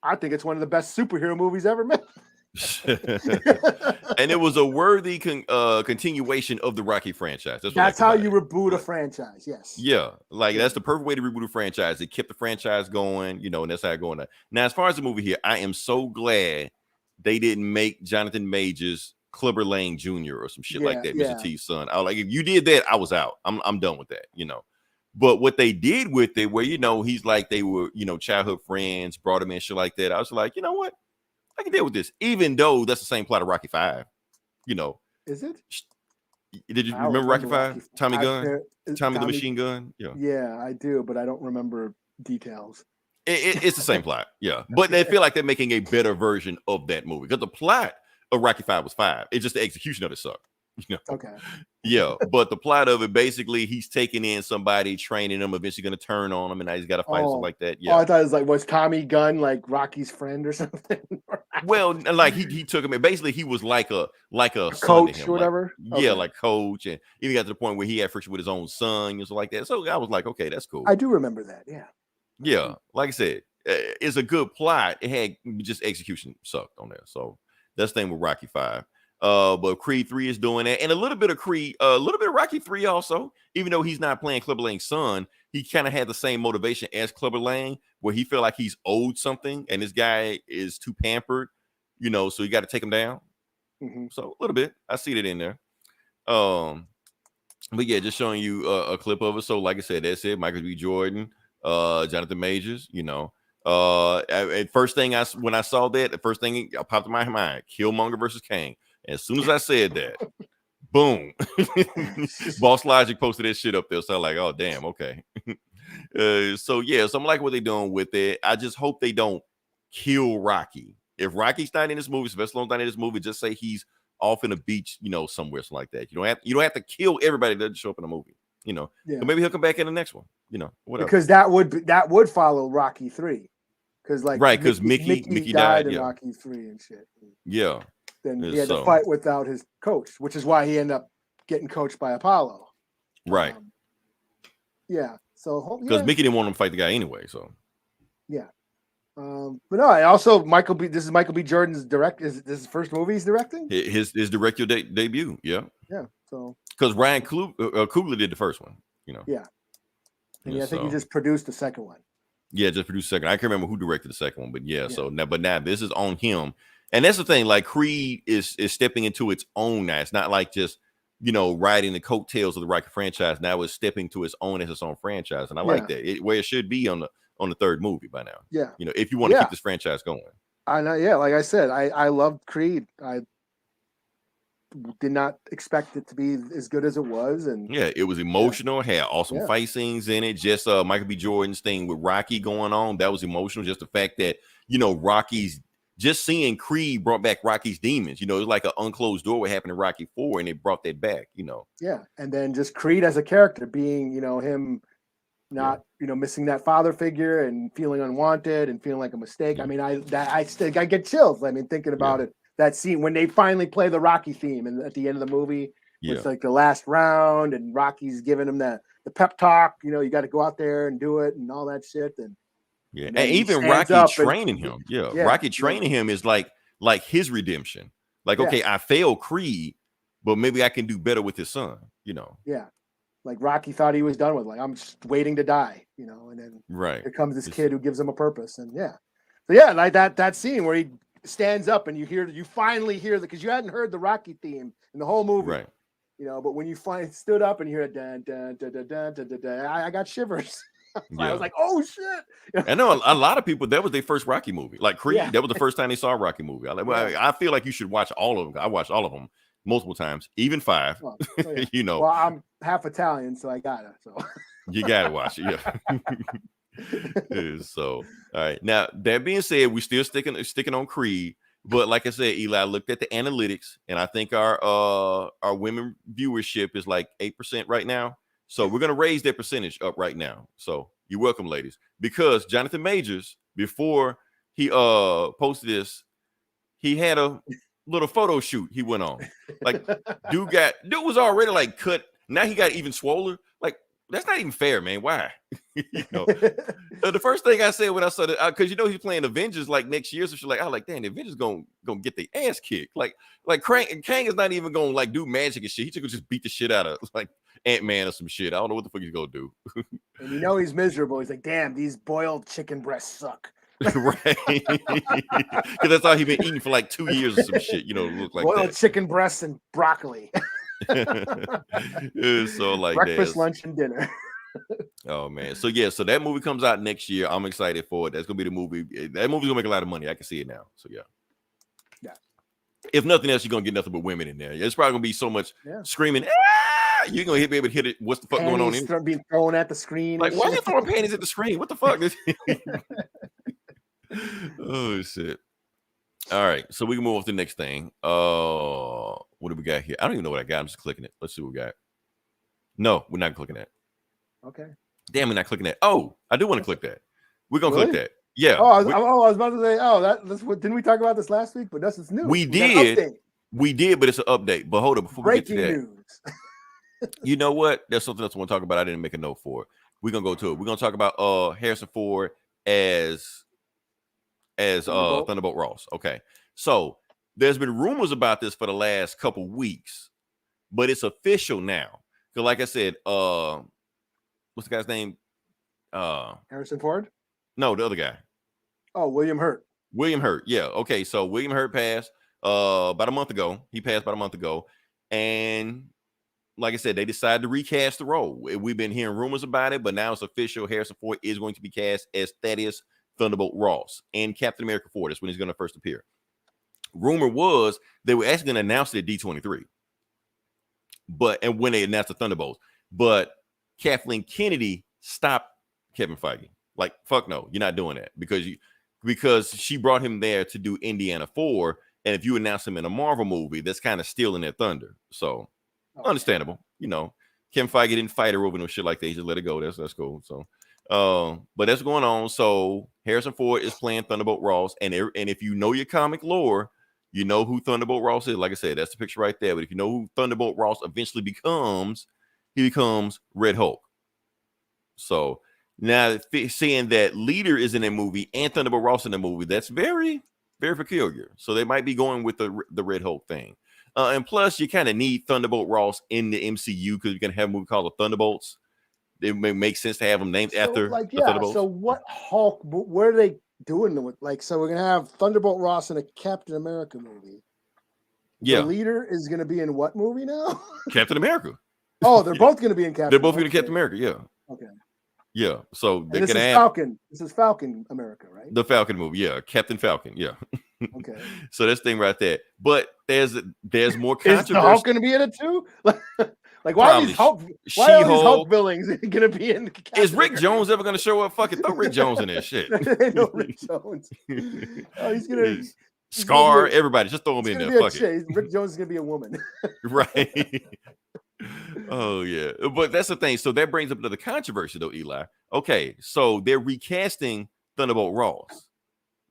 I think it's one of the best superhero movies ever made. And it was a worthy continuation of the Rocky franchise. That's how you reboot a franchise. Yes. Yeah, like that's the perfect way to reboot a franchise. It kept the franchise going, you know, and that's how it's going. Now, as far as the movie here, I am so glad they didn't make Jonathan Majors Clubber Lang Jr. or some shit like that, Mr. T's son. I was like, if you did that, I was out. I'm done with that, you know. But what they did with it, where, you know, he's like they were, you know, childhood friends, brought him in, shit like that. I was like, you know what? I can deal with this, even though that's the same plot of Rocky 5. You know, Is it? did you I don't remember Rocky Rocky. 5? Tommy I, Gun, Tommy the Tommy, Machine Gun. Yeah, yeah, I do, but I don't remember details. it's the same plot. Yeah, but they feel like they're making a better version of that movie because the plot of Rocky 5 was 5. It's just the execution of it sucked. You know? Okay. Yeah, but the plot of it, basically, he's taking in somebody, training him, eventually going to turn on him, and now he's got to fight something like that. Yeah. Oh, I thought it was like, was Tommy Gunn like Rocky's friend or something? Well, like he took him, and basically he was like a son coach to him, or whatever. Like, yeah, like coach, and even got to the point where he had friction with his own son and stuff like that. So I was like, okay, that's cool. I do remember that. Yeah. Yeah, like I said, it's a good plot. It had just execution sucked on there. So that's the thing with Rocky 5. But Creed 3 is doing that, and a little bit of Creed, a little bit of Rocky 3 also. Even though he's not playing Clubber Lang's son, he kind of had the same motivation as Clubber Lang, where he felt like he's owed something, and this guy is too pampered, you know, so you got to take him down. Mm-hmm. So a little bit, I see that in there. But yeah, just showing you a clip of it. So like I said, that's it. Michael B. Jordan, Jonathan Majors, you know. First thing when I saw that, the first thing popped in my mind, Killmonger versus Kang. As soon as I said that, boom, Boss Logic posted that shit up there. So I'm like, oh damn, okay. So yeah, so I'm like what they're doing with it. I just hope they don't kill Rocky. If Rocky's not in this movie, Sylvester Stallone's not in this movie, just say he's off in a beach, you know, somewhere, something like that. You don't have to kill everybody that doesn't show up in the movie, you know. Yeah. So maybe he'll come back in the next one, you know, whatever. Because that would follow Rocky 3. Because like right, because Mickey died in yeah. Rocky 3 and shit. Yeah. Then he had to fight without his coach, which is why he ended up getting coached by Apollo. Right. Yeah. So because Mickey didn't want him to fight the guy anyway. So yeah. But no, I also this is Michael B. Jordan's is this his first movie he's directing? His director debut. Yeah. Yeah. So because Ryan Coogler did the first one, you know. Yeah. And I think he just produced the second one. Yeah, just produced the second. I can't remember who directed the second one, but yeah. So now this is on him. And that's the thing, like Creed is stepping into its own now. It's not like just, you know, riding the coattails of the Rocky franchise. Now it's stepping to its own as its own franchise. And I like that. Where it should be on the third movie by now. Yeah. You know, if you want to keep this franchise going. I know, yeah. Like I said, I loved Creed. I did not expect it to be as good as it was. And yeah, it was emotional, had awesome fight scenes in it. Just Michael B. Jordan's thing with Rocky going on, that was emotional. Just the fact that, you know, just seeing Creed brought back Rocky's demons. You know, it was like an unclosed door what happened in Rocky 4, and it brought that back, you know. Yeah. And then just Creed as a character being, you know, him not, you know, missing that father figure and feeling unwanted and feeling like a mistake. I mean, I get chills. I mean, thinking about it, that scene when they finally play the Rocky theme and at the end of the movie, it's like the last round and Rocky's giving him the pep talk, you know, you got to go out there and do it and all that shit. And and even Rocky training him. Rocky training him is like his redemption. Like, okay, I failed Creed, but maybe I can do better with his son, you know. Yeah. Like Rocky thought he was done with, like, I'm just waiting to die, you know, and then here comes this kid who gives him a purpose. And so like that scene where he stands up and you finally hear because you hadn't heard the Rocky theme in the whole movie. Right. You know, but when you finally stood up and you hear it, dun, dun, dun, dun, dun, dun, dun, dun, I got shivers. I was like, oh shit. I know a lot of people, that was their first Rocky movie. Like Creed, that was the first time they saw a Rocky movie. I feel like you should watch all of them. I watched all of them multiple times, even 5. Well, you know. Well, I'm half Italian, so I gotta. So you gotta watch it, So all right. Now that being said, we still sticking on Creed. But like I said, Eli, I looked at the analytics, and I think our women viewership is like 8% right now. So we're gonna raise that percentage up right now. So you're welcome, ladies. Because Jonathan Majors, before he posted this, he had a little photo shoot he went on. Like dude was already like cut. Now he got even swoller. Like that's not even fair, man. Why? You know, the first thing I said when I saw that, because you know he's playing Avengers like next year, so she's like, I like, damn, the Avengers gonna get the ass kicked. Like Kang is not even gonna like do magic and shit. He just beat the shit out of like Ant-Man or some shit. I don't know what the fuck he's gonna do. And you know he's miserable. He's like, damn, these boiled chicken breasts suck. Right. Because that's all he's been eating for like 2 years or some shit, you know, look like boiled chicken breasts and broccoli. So like breakfast, lunch, and dinner. Oh man. So yeah, so that movie comes out next year. I'm excited for it. That's gonna be the movie. That movie's gonna make a lot of money. I can see it now. So yeah. Yeah. If nothing else, you're gonna get nothing but women in there. It's probably gonna be so much screaming. You're gonna be able to hit it. What's the fuck going on? Being thrown at the screen. Like, why are you throwing panties at the screen? What the fuck? Oh shit. All right, so we can move on to the next thing. What do we got here? I don't even know what I got. I'm just clicking it. Let's see what we got. No, we're not clicking that. Okay. Damn, we're not clicking that. Oh, I do want to click that. We're gonna click that. Yeah. Oh, I was about to say. Oh, that's what. Didn't we talk about this last week? But that's new. We did, but it's an update. But hold up, before we get to that, news. You know what? There's something else I want to talk about. I didn't make a note for it. We're gonna go to it. We're gonna talk about Harrison Ford as Thunderbolt Ross. Okay, so there's been rumors about this for the last couple weeks, but it's official now. Because, like I said, what's the guy's name? Harrison Ford. No, the other guy. Oh, William Hurt. William Hurt. Yeah. Okay. So William Hurt passed about a month ago. He passed about a month ago, and like I said, they decided to recast the role. We've been hearing rumors about it, but now it's official. Harrison Ford is going to be cast as Thaddeus Thunderbolt Ross and Captain America 4. That's when he's going to first appear. Rumor was they were actually going to announce it at D23, and when they announced the Thunderbolts, but Kathleen Kennedy stopped Kevin Feige. Like, fuck no, you're not doing that because she brought him there to do Indiana 4, and if you announce him in a Marvel movie, that's kind of stealing their thunder. So understandable, Kevin Feige didn't fight her over no shit like that. He just let it go. That's cool. So, but that's going on. So Harrison Ford is playing Thunderbolt Ross, and if you know your comic lore, you know who Thunderbolt Ross is. Like I said, that's the picture right there. But if you know who Thunderbolt Ross eventually becomes, he becomes Red Hulk. So now seeing that Leader is in a movie and Thunderbolt Ross in the movie, that's very, very peculiar. So they might be going with the Red Hulk thing. And plus, you kind of need Thunderbolt Ross in the MCU because you're going to have a movie called The Thunderbolts. It may make sense to have them named after the Thunderbolts. So what Hulk, what are they doing with, so we're going to have Thunderbolt Ross in a Captain America movie. Yeah. The Leader is going to be in what movie now? Captain America. Oh, they're both going to be in Captain They're both going to Captain America, yeah. Okay. Yeah, so they can add Falcon. This is Falcon America, right? The Falcon movie, yeah, Captain Falcon, yeah. Okay. So that's the thing right there. But there's more controversy. Is the Hulk going to be in it too? Like why are these Hulk? Why are these Hulk billings going to be in? Is Rick Jones ever going to show up? Fucking throw Rick Jones in there, shit. No Rick Jones. Oh, he's going to Scar everybody. Just throw him in there. Fuck it. Rick Jones is going to be a woman. Right. Oh yeah, but that's the thing. So that brings up another controversy, though, Eli. Okay, so they're recasting Thunderbolt Ross.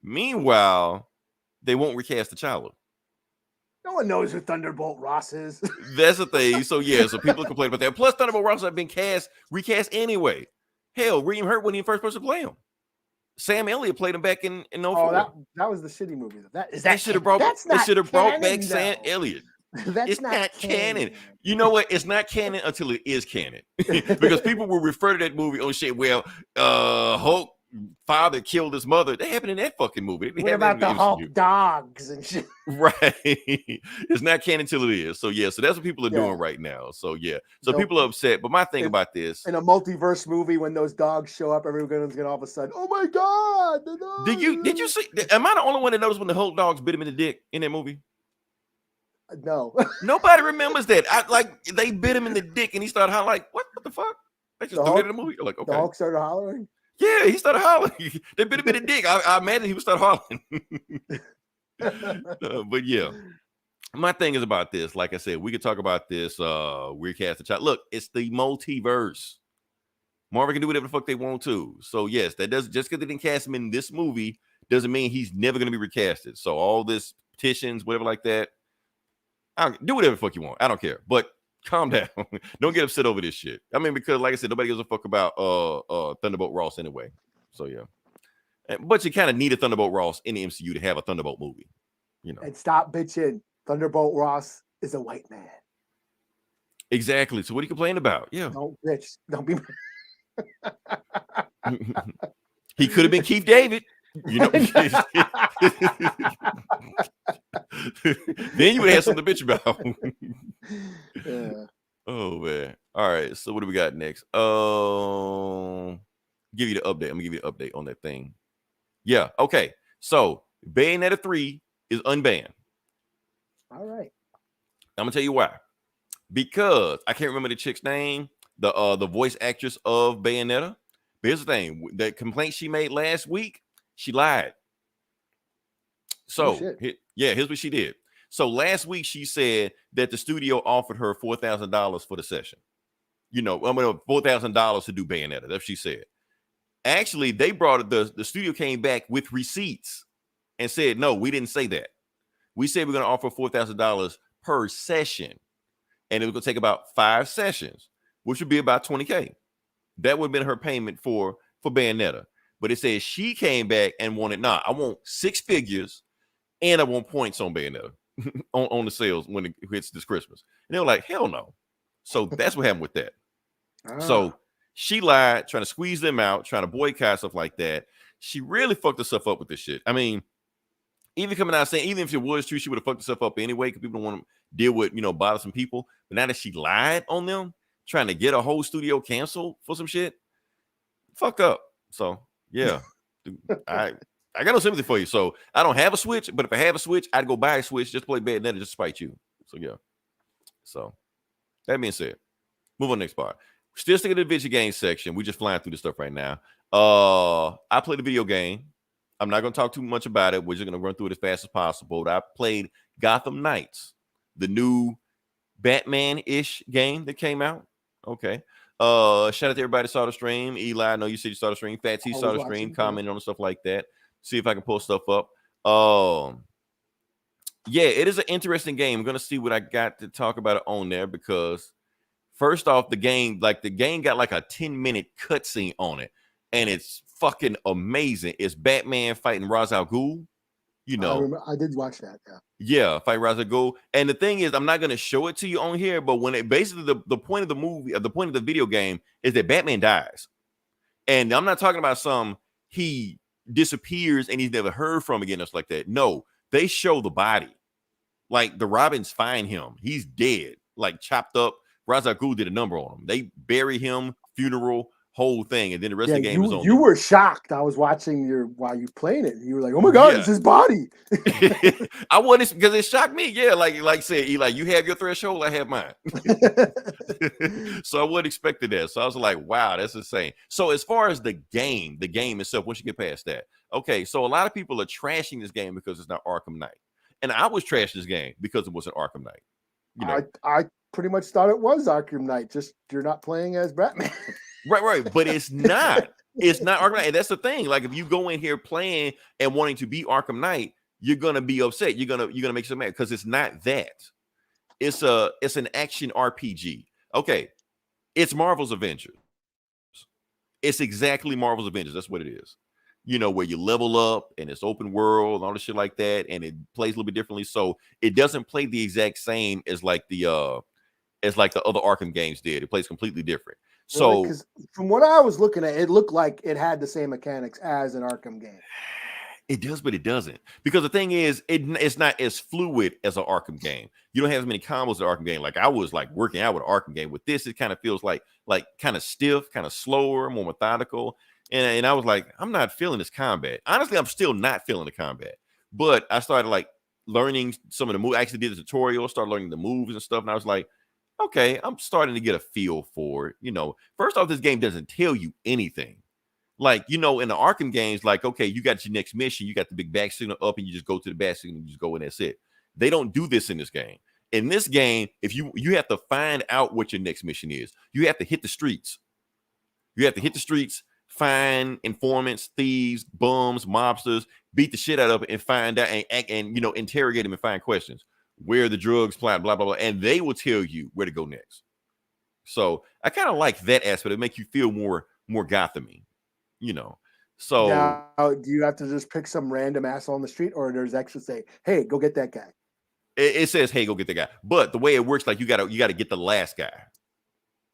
Meanwhile, they won't recast T'Challa. No one knows who Thunderbolt Ross is. That's the thing. So yeah, so people complain about that. Plus, Thunderbolt Ross have been recast anyway. Hell, William Hurt wasn't even first person to play him. Sam Elliott played him back in 04. Oh, that was the shitty movie. They should have brought back Sam Elliott. It's not canon. You know what? It's not canon until it is canon. Because people will refer to that movie, oh shit, well, Hulk father killed his mother. That happened in that fucking movie. What about the Hulk dogs and shit? Right. It's not canon until it is. So yeah, so that's what people are doing right now. So yeah. So people are upset. But my thing about this, in a multiverse movie, when those dogs show up, everyone's gonna all of a sudden, oh my god. Did you see? Am I the only one that noticed when the Hulk dogs bit him in the dick in that movie? No. Nobody remembers that. They bit him in the dick and he started hollering like, what the fuck? They just threw it in the movie. You're like, okay. The Hulk started hollering? Yeah, he started hollering. They bit him in the dick. I imagine he would start hollering. But yeah. My thing is about this. Like I said, we could talk about this recast the child. Look, it's the multiverse. Marvel can do whatever the fuck they want to. So yes, that does just because they didn't cast him in this movie doesn't mean he's never going to be recasted. So all this petitions, whatever like that, do whatever the fuck you want. I don't care. But calm down. Don't get upset over this shit. I mean, because like I said, nobody gives a fuck about Thunderbolt Ross anyway. So yeah. But you kind of need a Thunderbolt Ross in the MCU to have a Thunderbolt movie. And stop bitching. Thunderbolt Ross is a white man. Exactly. So what are you complaining about? Yeah. Don't bitch. Don't be. He could have been Keith David. Then you would have something to bitch about. Yeah. Oh man. All right. So what do we got next? Give you the update. I'm gonna give you the update on that thing. Yeah. Okay. So Bayonetta 3 is unbanned. All right. I'm gonna tell you why. Because I can't remember the chick's name, the voice actress of Bayonetta. But here's the thing: the complaint she made last week, she lied. Oh, So shit. here's what she did. So last week she said that the studio offered her $4,000 for the session. You know, I mean, $4,000 to do Bayonetta. That's what she said. Actually, they brought it. The studio came back with receipts and said, no, we didn't say that. We said we're going to offer $4,000 per session, and it was going to take about 5 sessions, which would be about $20K. That would have been her payment for Bayonetta. But it says she came back and wanted, I want 6 figures, and I want points on Bayonetta on the sales when it hits this Christmas. And they were like, hell no. So that's what happened with that. So she lied, trying to squeeze them out, trying to boycott, stuff like that. She really fucked herself up with this shit. I mean, even coming out saying, even if it was true, she would have fucked herself up anyway, because people don't want to deal with, bothersome people. But now that she lied on them, trying to get a whole studio canceled for some shit, fucked up. So yeah, dude, I got no sympathy for you. So I don't have a Switch, but if I have a Switch, I'd go buy a Switch, just play Bayonetta, just to spite you. So yeah. So that being said, move on to the next part. Still sticking to the video game section. We're just flying through this stuff right now. I played a video game. I'm not going to talk too much about it. We're just going to run through it as fast as possible. I played Gotham Knights, the new Batman-ish game that came out. Okay. Shout out to everybody that saw the stream. Eli, I know you said you saw the stream. Fat T saw the stream, commenting on stuff like that. See if I can pull stuff up. Yeah, it is an interesting game. I'm going to see what I got to talk about it on there, because first off, the game got like a 10-minute cutscene on it, and it's fucking amazing. It's Batman fighting Ra's al Ghul. I did watch that. Yeah, fight Ra's al Ghul. And the thing is, I'm not gonna show it to you on here, but when it basically the point of the movie, the point of the video game is that Batman dies, and I'm not talking about he disappears and he's never heard from again, or stuff like that. No, they show the body, like the Robins find him, he's dead, like chopped up. Ra's al Ghul did a number on him. They bury him, funeral, whole thing, and then the rest of the game is on. You were shocked. I was watching while you playing it. You were like, "Oh my god, it's his body." I wasn't, because it shocked me. Yeah, like said, Eli, you have your threshold, I have mine. So I wasn't expecting that. So I was like, wow, that's insane. So as far as the game itself, once you get past that, okay. So a lot of people are trashing this game because it's not Arkham Knight, and I was trashing this game because it wasn't Arkham Knight. I pretty much thought it was Arkham Knight. Just you're not playing as Batman. Right. But it's not. It's not Arkham Knight. And that's the thing. Like, if you go in here playing and wanting to be Arkham Knight, you're gonna be upset. You're gonna make yourself mad, because it's not that. It's an action RPG. Okay, it's Marvel's Avengers. It's exactly Marvel's Avengers. That's what it is. Where you level up and it's open world and all this shit like that, and it plays a little bit differently. So it doesn't play the exact same as like the other Arkham games did. It plays completely different. So, because from what I was looking at, it looked like it had the same mechanics as an Arkham game. It does, but it doesn't. Because the thing is, it's not as fluid as an Arkham game. You don't have as many combos as an Arkham game. Like, I was like working out with an Arkham game. With this, it kind of feels like kind of stiff, kind of slower, more methodical. And I was like, I'm not feeling this combat. Honestly, I'm still not feeling the combat. But I started like learning some of the moves. I actually did a tutorial, started learning the moves and stuff. And I was like, okay, I'm starting to get a feel for it. First off, this game doesn't tell you anything. Like, in the Arkham games, like, okay, you got your next mission, you got the big back signal up, and you just go to the back signal, and you just go, and that's it. They don't do this in this game. In this game, if you have to find out what your next mission is. You have to hit the streets. Find informants, thieves, bums, mobsters, beat the shit out of it, and find out and interrogate them and find questions. Where the drugs plant, blah, blah, blah. And they will tell you where to go next. So I kind of like that aspect. It makes you feel more Gotham-y, So now, do you have to just pick some random asshole on the street, or does it actually say, "Hey, go get that guy"? It says, "Hey, go get that guy." But the way it works, like you gotta get the last guy.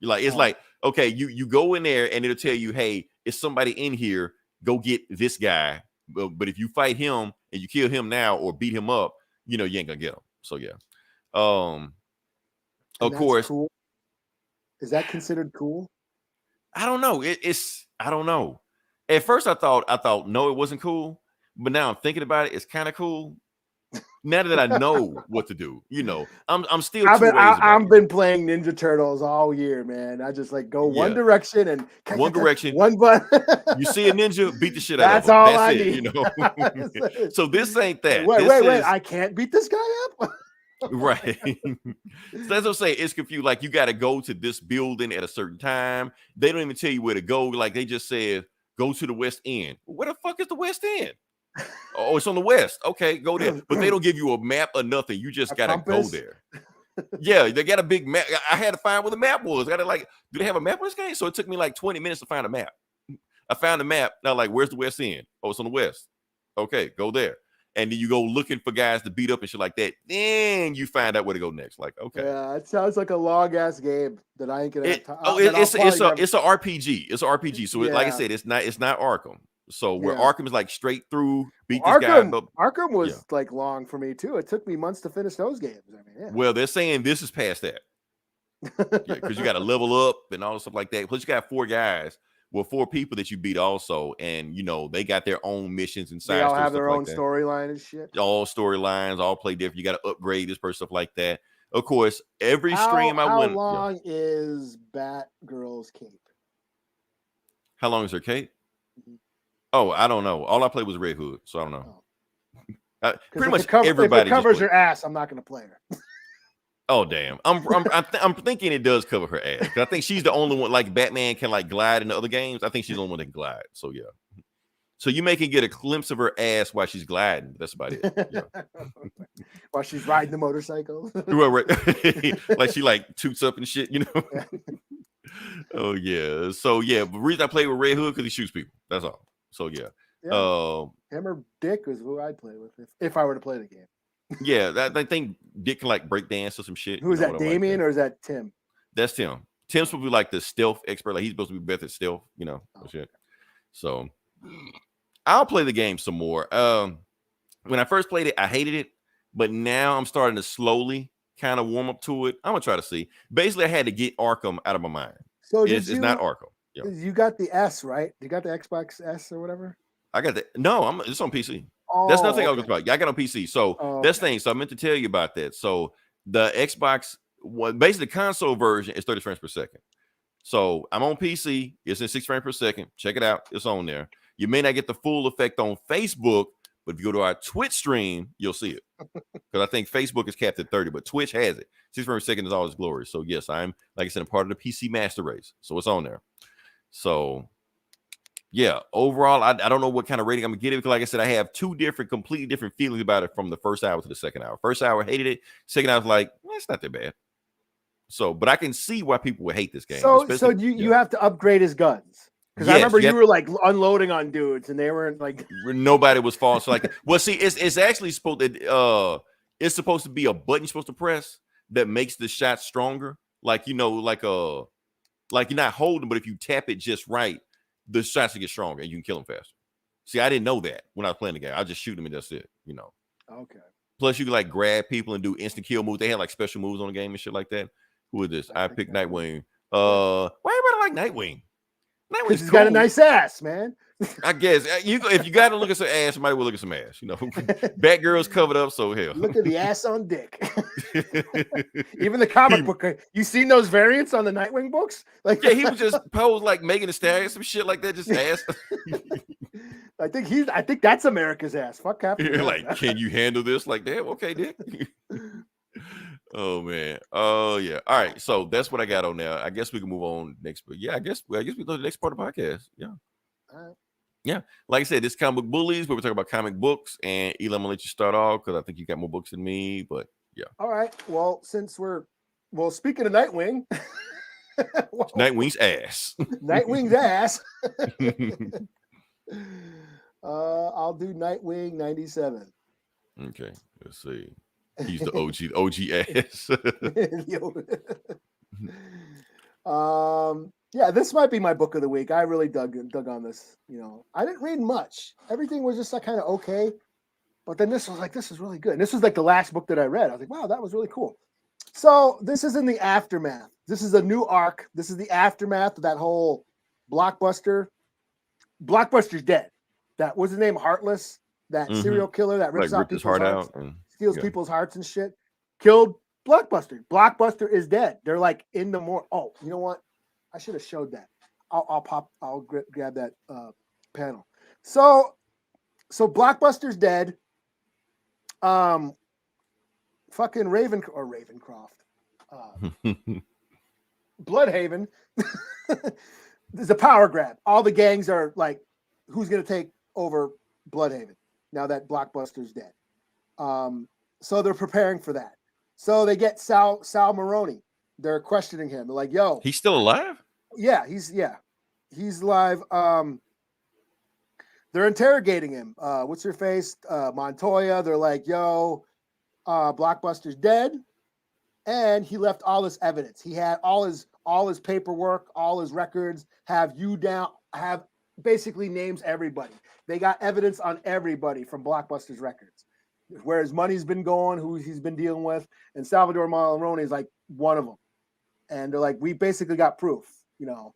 Like, okay, you go in there and it'll tell you, "Hey, it's somebody in here. Go get this guy." But if you fight him and you kill him now or beat him up, you ain't gonna get him. So yeah. Of course. Cool. Is that considered cool? I don't know. I don't know. At first I thought no, it wasn't cool, but now I'm thinking about it, it's kind of cool. Now that I know what to do, I'm still I've two been ways about I've it. been playing Ninja Turtles all year, man. I just like go one direction and one direction. one button. You see a ninja, beat the shit out of That's him. all That's I need. need. So this ain't that. Wait! I can't beat this guy up. Right. So that's what I'm saying. It's confused. Like you got to go to this building at a certain time. They don't even tell you where to go. Like they just said, go to the West End. Where the fuck is the West End? Oh, it's on the west. Okay, go there. But they don't give you a map or nothing. You just gotta go there. Yeah, they got a big map. I had to find where the map was. I gotta do they have a map in this game? So it took me like 20 minutes to find a map. I found the map. Now, like, where's the West End? Oh, it's on the west. Okay, go there. And then you go looking for guys to beat up and shit like that. Then you find out where to go next. Like, okay. Yeah, it sounds like a long ass game that I ain't gonna have time. It's a RPG. It's an RPG. So like I said, it's not Arkham. So where Arkham is like straight through, beat this guy. But Arkham was like long for me too. It took me months to finish those games. I mean, Well, they're saying this is past that. Because you got to level up and all the stuff like that. Plus, you got 4 guys, 4 people that you beat also, and they got their own missions and they all have their own storyline and shit. All storylines, all play different. You got to upgrade this person, stuff like that. Of course, every stream I went. How long is Batgirl's cape? How long is her cape? Oh, I don't know. All I played was Red Hood, so I don't know. Pretty much everybody. If it covers her ass, I'm not going to play her. Oh damn! I'm thinking it does cover her ass. I think she's the only one. Like Batman can like glide in the other games. I think she's the only one that can glide. So yeah. So you may can get a glimpse of her ass while she's gliding. That's about it. Yeah. While she's riding the motorcycle. Right. Like she like toots up and shit. Oh yeah. So yeah. The reason I play with Red Hood because he shoots people. That's all. So yeah. Him or Dick is who I'd play with if I were to play the game. Yeah, I think Dick can like break dance or some shit. Who is that, Damien or is that Tim? That's Tim. Tim's supposed to be like the stealth expert. Like he's supposed to be better at stealth, shit. So I'll play the game some more. When I first played it, I hated it, but now I'm starting to slowly kind of warm up to it. I'm gonna try to see. Basically, I had to get Arkham out of my mind. So it's not Arkham. Yeah. You got the S, right? You got the Xbox S or whatever? I got that. No, it's on PC. That's nothing I was talking about. I got on PC. So that's the thing. So I meant to tell you about that. So the Xbox, basically the console version is 30 frames per second. So I'm on PC. It's in 6 frames per second. Check it out. It's on there. You may not get the full effect on Facebook, but if you go to our Twitch stream, you'll see it. Because I think Facebook is capped at 30, but Twitch has it. 6 frames per second is all its glory. So yes, I'm, like I said, a part of the PC master race. So it's on there. So yeah, overall, I don't know what kind of rating I'm gonna get it because, like I said, I have 2 completely different feelings about it from the first hour to the second hour. First hour, hated it. Second hour, was like, it's not that bad. So, but I can see why people would hate this game. So you have to upgrade his guns because I remember you were like unloading on dudes and they weren't like nobody was falling. So like, well, see, it's actually supposed to it's supposed to be a button you're supposed to press that makes the shot stronger. Like like you're not holding, but if you tap it just right, the shots will get stronger and you can kill them faster. See, I didn't know that when I was playing the game. I just shoot them and that's it, Okay. Plus, you can like grab people and do instant kill moves. They had like special moves on the game and shit like that. Who is this? I picked Nightwing. Why everybody like Nightwing? Nightwing's cool. Got a nice ass, man. I guess if you got to look at some ass, somebody will look at some ass. Batgirl's covered up, so hell. Look at the ass on Dick. Even the comic book. You seen those variants on the Nightwing books? Like, yeah, he was just posed like Megan Thee Stallion, some shit like that, just ass. I think that's America's ass. Fuck Captain. You're like, can you handle this? Like, damn, okay, Dick. Oh man. Oh yeah. All right. So that's what I got on there. I guess we can move on next. But yeah, I guess we go to the next part of the podcast. Yeah. All right. Yeah, like I said, this Comic Book Bullies, where we're talking about comic books. And Eli, I'm gonna let you start off because I think you got more books than me. But yeah. All right. Well, since speaking of Nightwing, Nightwing's ass. Nightwing's ass. I'll do Nightwing 97. Okay, let's see. He's the OG ass. Yeah, this might be my book of the week. I really dug on this. I didn't read much. Everything was just like kind of okay. But then this is really good. And this was like the last book that I read. I was like, wow, that was really cool. So this is in the aftermath. This is a new arc. This is the aftermath of that whole Blockbuster. Blockbuster's dead. That was his name, Heartless, that serial killer that rips his heart out. steals people's hearts and shit. Killed Blockbuster. Blockbuster is dead. They're like in the more. Oh, you know what? I should have showed that. I'll grab that panel. So Blockbuster's dead. Fucking Ravencroft. Bloodhaven. There's a power grab. All the gangs are like, who's going to take over Bloodhaven now that Blockbuster's dead? So they're preparing for that. So they get Sal Maroni. They're questioning him. They're like, "Yo, he's still alive?" Yeah, he's alive. They're interrogating him. What's her face? Montoya. They're like, "Yo, Blockbuster's dead, and he left all this evidence. He had all his paperwork, all his records. Have basically names everybody. They got evidence on everybody from Blockbuster's records, where his money's been going, who he's been dealing with, and Salvador Maroni is like one of them. And they're like, we basically got proof, you know.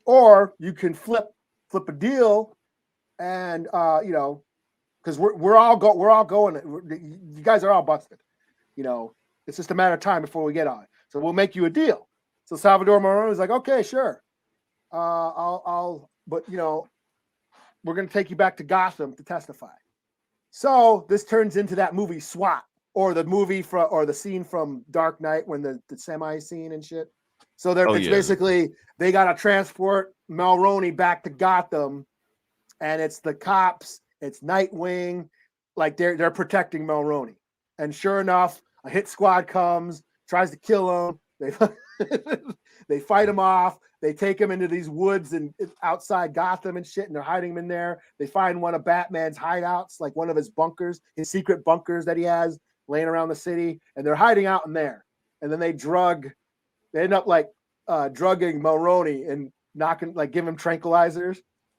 Or you can flip a deal, and you know, because we're all going. You guys are all busted, you know. It's just a matter of time before we get on. So we'll make you a deal." So Salvador Maroni is like, "Okay, sure. But you know, we're going to take you back to Gotham to testify." So this turns into that movie SWAT, or the scene from Dark Knight when the semi scene and shit. So basically they got to transport Mulroney back to Gotham, and it's the cops, it's Nightwing, like they're protecting Mulroney. And sure enough, a hit squad comes, tries to kill him. They fight him off. They take him into these woods and outside Gotham and shit, and they're hiding him in there. They find one of Batman's hideouts, like one of his bunkers, his secret bunkers that he has laying around the city, and they're hiding out in there. And then they end up like drugging Mulroney and giving him tranquilizers,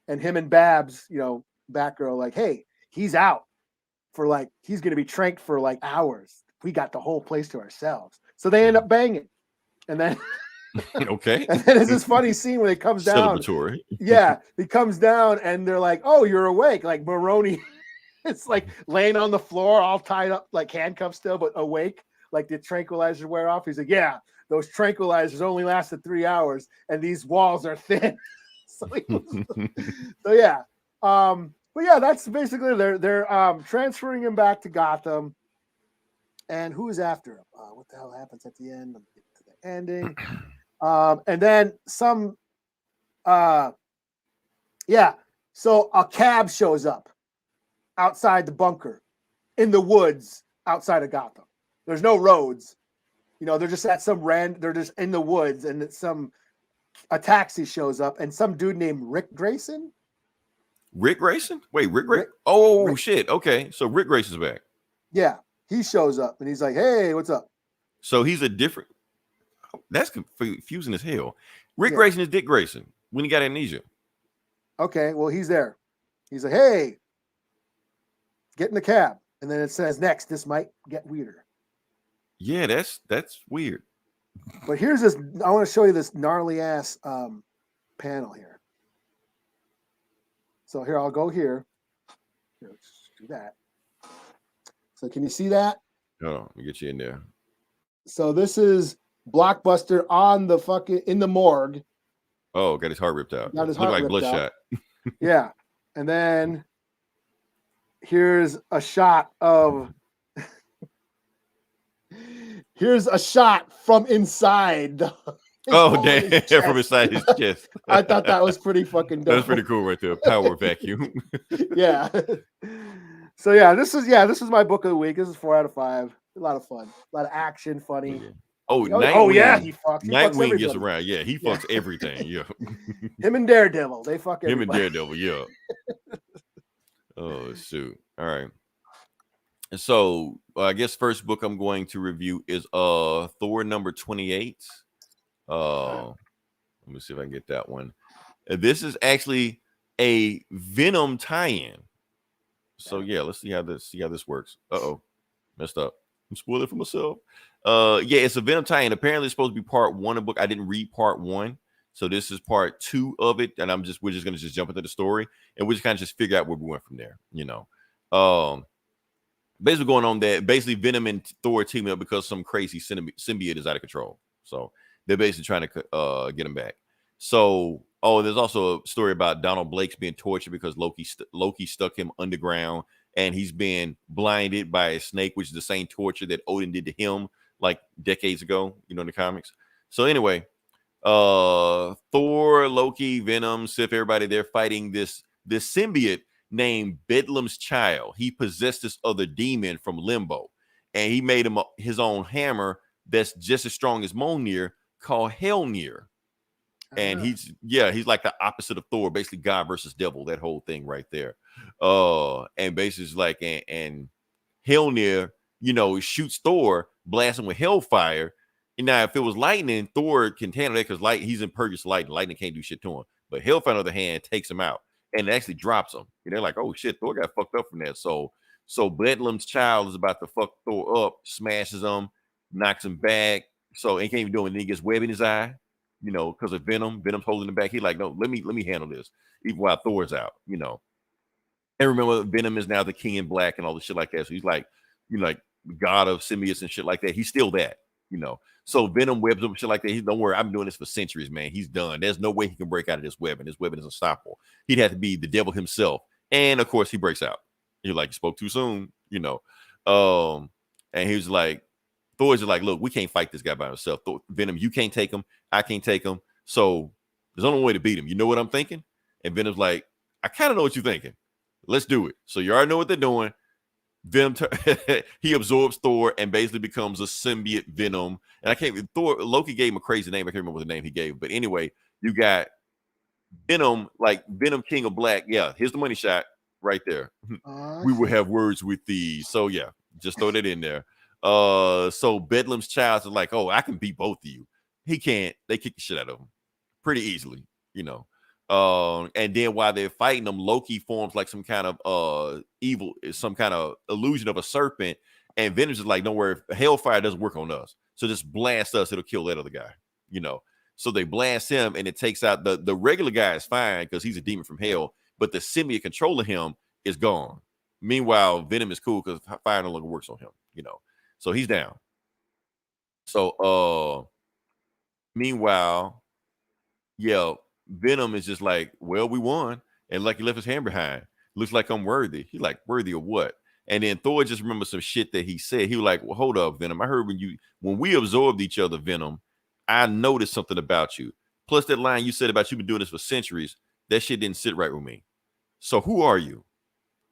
and him and Babs, you know, Batgirl, like, hey, he's out he's going to be tranked for like hours. We got the whole place to ourselves. So they end up banging. And then okay. And then there's this funny scene where he comes down. Celebratory. Yeah, he comes down and they're like, "Oh, you're awake." Like Mulroney it's like laying on the floor, all tied up, like handcuffed still, but awake. Like the tranquilizer wear off. He's like, "Yeah, those tranquilizers only lasted 3 hours, and these walls are thin." So yeah. But yeah, that's basically they're transferring him back to Gotham. And who is after him? What the hell happens at the end? Let me get to the ending. And then some, so a cab shows up outside the bunker in the woods outside of Gotham. There's no roads, you know, they're just at they're just in the woods, and a taxi shows up, and some dude named Rick Grayson. Rick Grayson? Wait, Rick? Shit. Okay. So Rick Grayson's back. Yeah. He shows up and he's like, "Hey, what's up?" So he's a different. That's confusing as hell. Rick Grayson is Dick Grayson when he got amnesia. Okay, well, he's there. He's like, "Hey, get in the cab." And then it says, "Next, this might get weirder." Yeah, that's weird. But here's this. I want to show you this gnarly ass panel here. So here, I'll go here. Let's do that. So can you see that? Hold on, let me get you in there. So this is Blockbuster in the morgue. Oh, got his heart ripped out. Got his heart ripped bloodshot. Yeah. And then here's a shot from inside. Oh, damn. From inside his chest. I thought that was pretty fucking dope. That's pretty cool right there. Power vacuum. Yeah. So yeah, this is my book of the week. This is 4 out of 5. A lot of fun, a lot of action, funny. Yeah. Oh, yeah, he fucks. Nightwing gets around. Yeah, he fucks everything. Yeah. Him and Daredevil, they fuck everybody. Him and Daredevil, yeah. Oh shoot! All right. And so I guess first book I'm going to review is Thor number 28. Let me see if I can get that one. This is actually a Venom tie-in. So yeah, let's see how this works. Messed up. I'm spoiling it for myself. Yeah, it's a Venom tie-in. Apparently, it's supposed to be part 1 of the book. I didn't read part 1, so this is part 2 of it. And we're just gonna jump into the story, and we're just kind of figure out where we went from there. You know, basically going on that basically Venom and Thor teaming up because some crazy symbiote is out of control. So they're basically trying to get him back. So, there's also a story about Donald Blake's being tortured because Loki stuck him underground, and he's been blinded by a snake, which is the same torture that Odin did to him like decades ago, in the comics. So anyway, Thor, Loki, Venom, Sif, everybody, they're fighting this symbiote named Bedlam's Child. He possessed this other demon from Limbo, and he made him his own hammer that's just as strong as Mjolnir, called Helnir. And he's like the opposite of Thor, basically God versus devil, that whole thing right there. And basically it's like, and Helnir, shoots Thor, blasts him with hellfire. And now if it was lightning, Thor can handle that because he's impervious to lightning. Lightning can't do shit to him. But hellfire, on the other hand, takes him out and it actually drops him. And they're like, oh shit, Thor got fucked up from that. So Bedlam's Child is about to fuck Thor up, smashes him, knocks him back. So he can't even do it. And then he gets web in his eye, because of Venom. Venom's holding him back. He's like, no, let me handle this, even while Thor's out, And remember, Venom is now the King in Black and all the shit like that. So he's like, like God of symbiotes and shit like that. He's still that, So Venom webs him, shit like that. Don't worry, I've been doing this for centuries, man. He's done. There's no way he can break out of this web, and this weapon is unstoppable. He'd have to be the devil himself. And of course, he breaks out. You're like, you spoke too soon, And he was like, Thor's like, look, we can't fight this guy by himself. Venom, you can't take him. I can't take him. So there's only one way to beat him. You know what I'm thinking? And Venom's like, I kind of know what you're thinking. Let's do it. So you already know what they're doing. Venom, he absorbs Thor and basically becomes a symbiote Venom. And Loki gave him a crazy name. I can't remember the name he gave. But anyway, you got Venom, like Venom King of Black. Yeah, here's the money shot right there. We will have words with thee. So yeah, just throw that in there. So Bedlam's Child is like, oh, I can beat both of you. He can't. They kick the shit out of him pretty easily, And then while they're fighting them, Loki forms like some kind of evil, some kind of illusion of a serpent. And Venom's is like, don't worry, hellfire doesn't work on us. So just blast us, it'll kill that other guy, So they blast him, and it takes out the regular guy is fine because he's a demon from hell, but the symbiote controlling him is gone. Meanwhile, Venom is cool because fire no longer works on him, So he's down. So meanwhile, Venom is just like, well, we won. And like he left his hand behind. Looks like I'm worthy. He's like, worthy of what? And then Thor just remembers some shit that he said. He was like, well, hold up, Venom. I heard when we absorbed each other, Venom, I noticed something about you. Plus that line you said about you've been doing this for centuries, that shit didn't sit right with me. So who are you?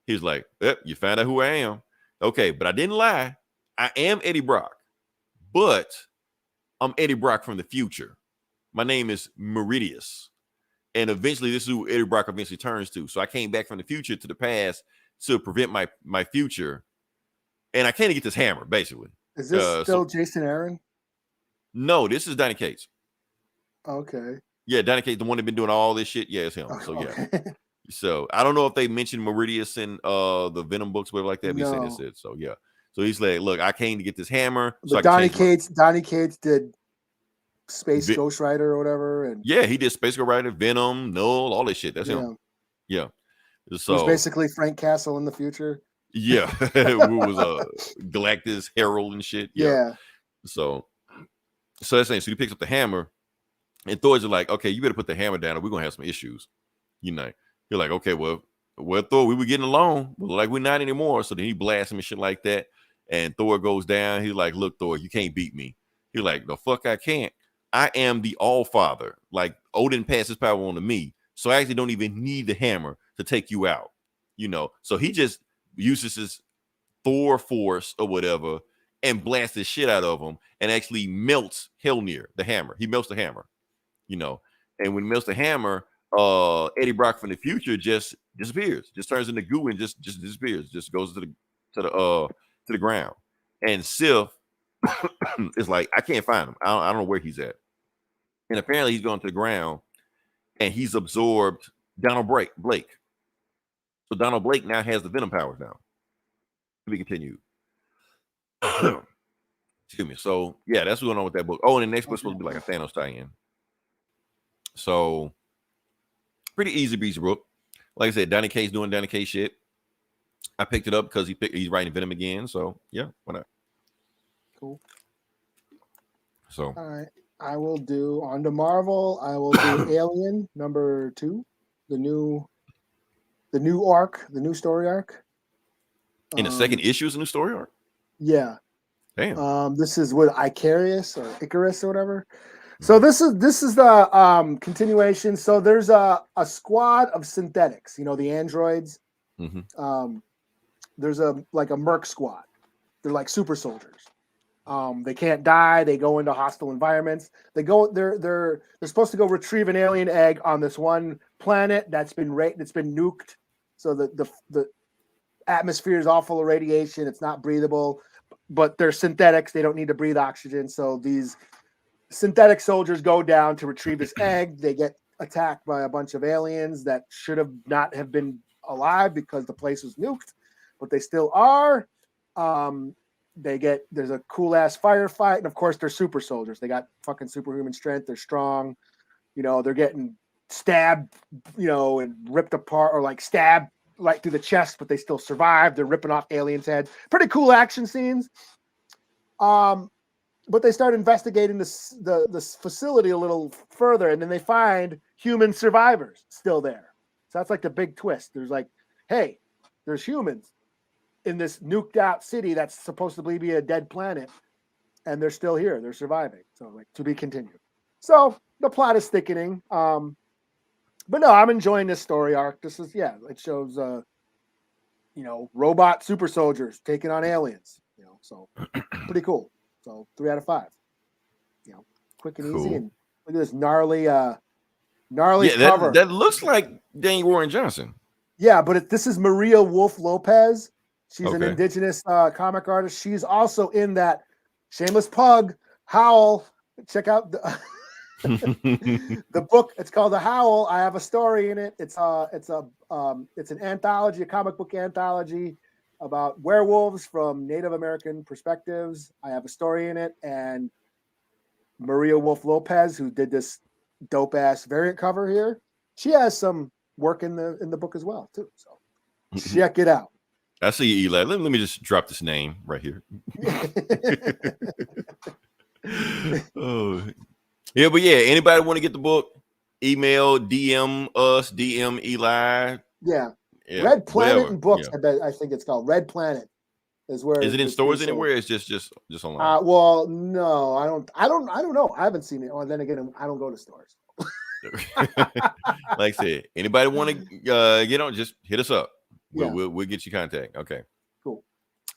He's like, you found out who I am. Okay, but I didn't lie. I am Eddie Brock, but I'm Eddie Brock from the future. My name is Meridius. And eventually this is who Eddie Brock eventually turns to. So I came back from the future to the past to prevent my future. And I can't get this hammer, basically. Is this still Jason Aaron? No, this is Donny Cates. Okay. Yeah, Donny Cates, the one that's been doing all this shit. Yeah, it's him. So yeah. So I don't know if they mentioned Meridius in the Venom books, whatever like that. But he said it's it. So yeah. So he's like, look, I came to get this hammer. But so Donny Cates did Space Ghost Rider or whatever. And yeah, he did Space Ghost Rider, Venom, Null, all this shit. That's him. Yeah. So it was basically Frank Castle in the future. Yeah. Who was Galactus Herald and shit. Yeah. So that's saying, so he picks up the hammer, and Thor's like, okay, you better put the hammer down or we're gonna have some issues. You're like, okay, well, Thor, we were getting along, but like we're not anymore. So then he blasts him and shit like that. And Thor goes down. He's like, look, Thor, you can't beat me. He's like, the fuck I can't. I am the All-Father. Like Odin passes power on to me. So I actually don't even need the hammer to take you out. So he just uses his Thor force or whatever and blasts the shit out of him and actually melts Helnir, the hammer. He melts the hammer, And when he melts the hammer, Eddie Brock from the future just disappears, just turns into goo and just disappears, just goes to the ground. And Sif is like, I can't find him. I don't know where he's at. And apparently he's gone to the ground and he's absorbed Donald Blake. So Donald Blake now has the Venom powers now. To be continued. Excuse me. So yeah, that's what's going on with that book. Oh, and the next book's supposed to be like a Thanos tie-in. So pretty easy breezy book. Like I said, Donny Cates doing Donny Cates shit. I picked it up because he's writing Venom again. So yeah, why not? Cool. So all right, I will do on to Marvel. I will do Alien #2, the new arc, the new story arc. in the second issue is a new story arc. Yeah. Damn. This is with Icarus or Icarus or whatever. So this is the continuation. So there's a squad of synthetics, the androids. Mm-hmm. There's a merc squad. They're like super soldiers. They can't die. They go into hostile environments. They're supposed to go retrieve an alien egg on this one planet that's been nuked. So the atmosphere is all full of radiation. It's not breathable, but they're synthetics. They don't need to breathe oxygen. So these synthetic soldiers go down to retrieve this egg. They get attacked by a bunch of aliens that should have not have been alive because the place was nuked, but they still are. There's a cool ass firefight, and of course they're super soldiers. They got fucking superhuman strength. They're strong. They're getting stabbed, and ripped apart, or stabbed right through the chest, but they still survive. They're ripping off aliens' heads. Pretty cool action scenes. But they start investigating this facility a little further, and then they find human survivors still there. So that's the big twist. There's hey, there's humans in this nuked out city that's supposed to be a dead planet, and they're still here. They're surviving. So to be continued. So the plot is thickening. But no, I'm enjoying this story arc. This is it shows robot super soldiers taking on aliens. So pretty cool. So 3 out of 5. Quick and easy, and look at this gnarly cover. That looks like Daniel Warren Johnson. Yeah, but this is Maria Wolf Lopez. She's an indigenous comic artist. She's also in that shameless plug Howl. Check out the book. It's called The Howl. I have a story in it. It's an anthology, a comic book anthology about werewolves from Native American perspectives. I have a story in it, and Maria Wolf Lopez, who did this dope ass variant cover here, she has some work in the book as well too. So check it out. I see you, Eli. Let me just drop this name right here. Oh, yeah, but yeah, anybody want to get the book? Email, DM us, DM Eli. Yeah. Red Planet whatever. and books. Yeah. I think it's called Red Planet. Is it in stores anywhere? It's just online. Well, no, I don't know. I haven't seen it. Well, then again, I don't go to stores. Like I said, anybody want to get on? Just hit us up. We'll get you contact. Okay. Cool.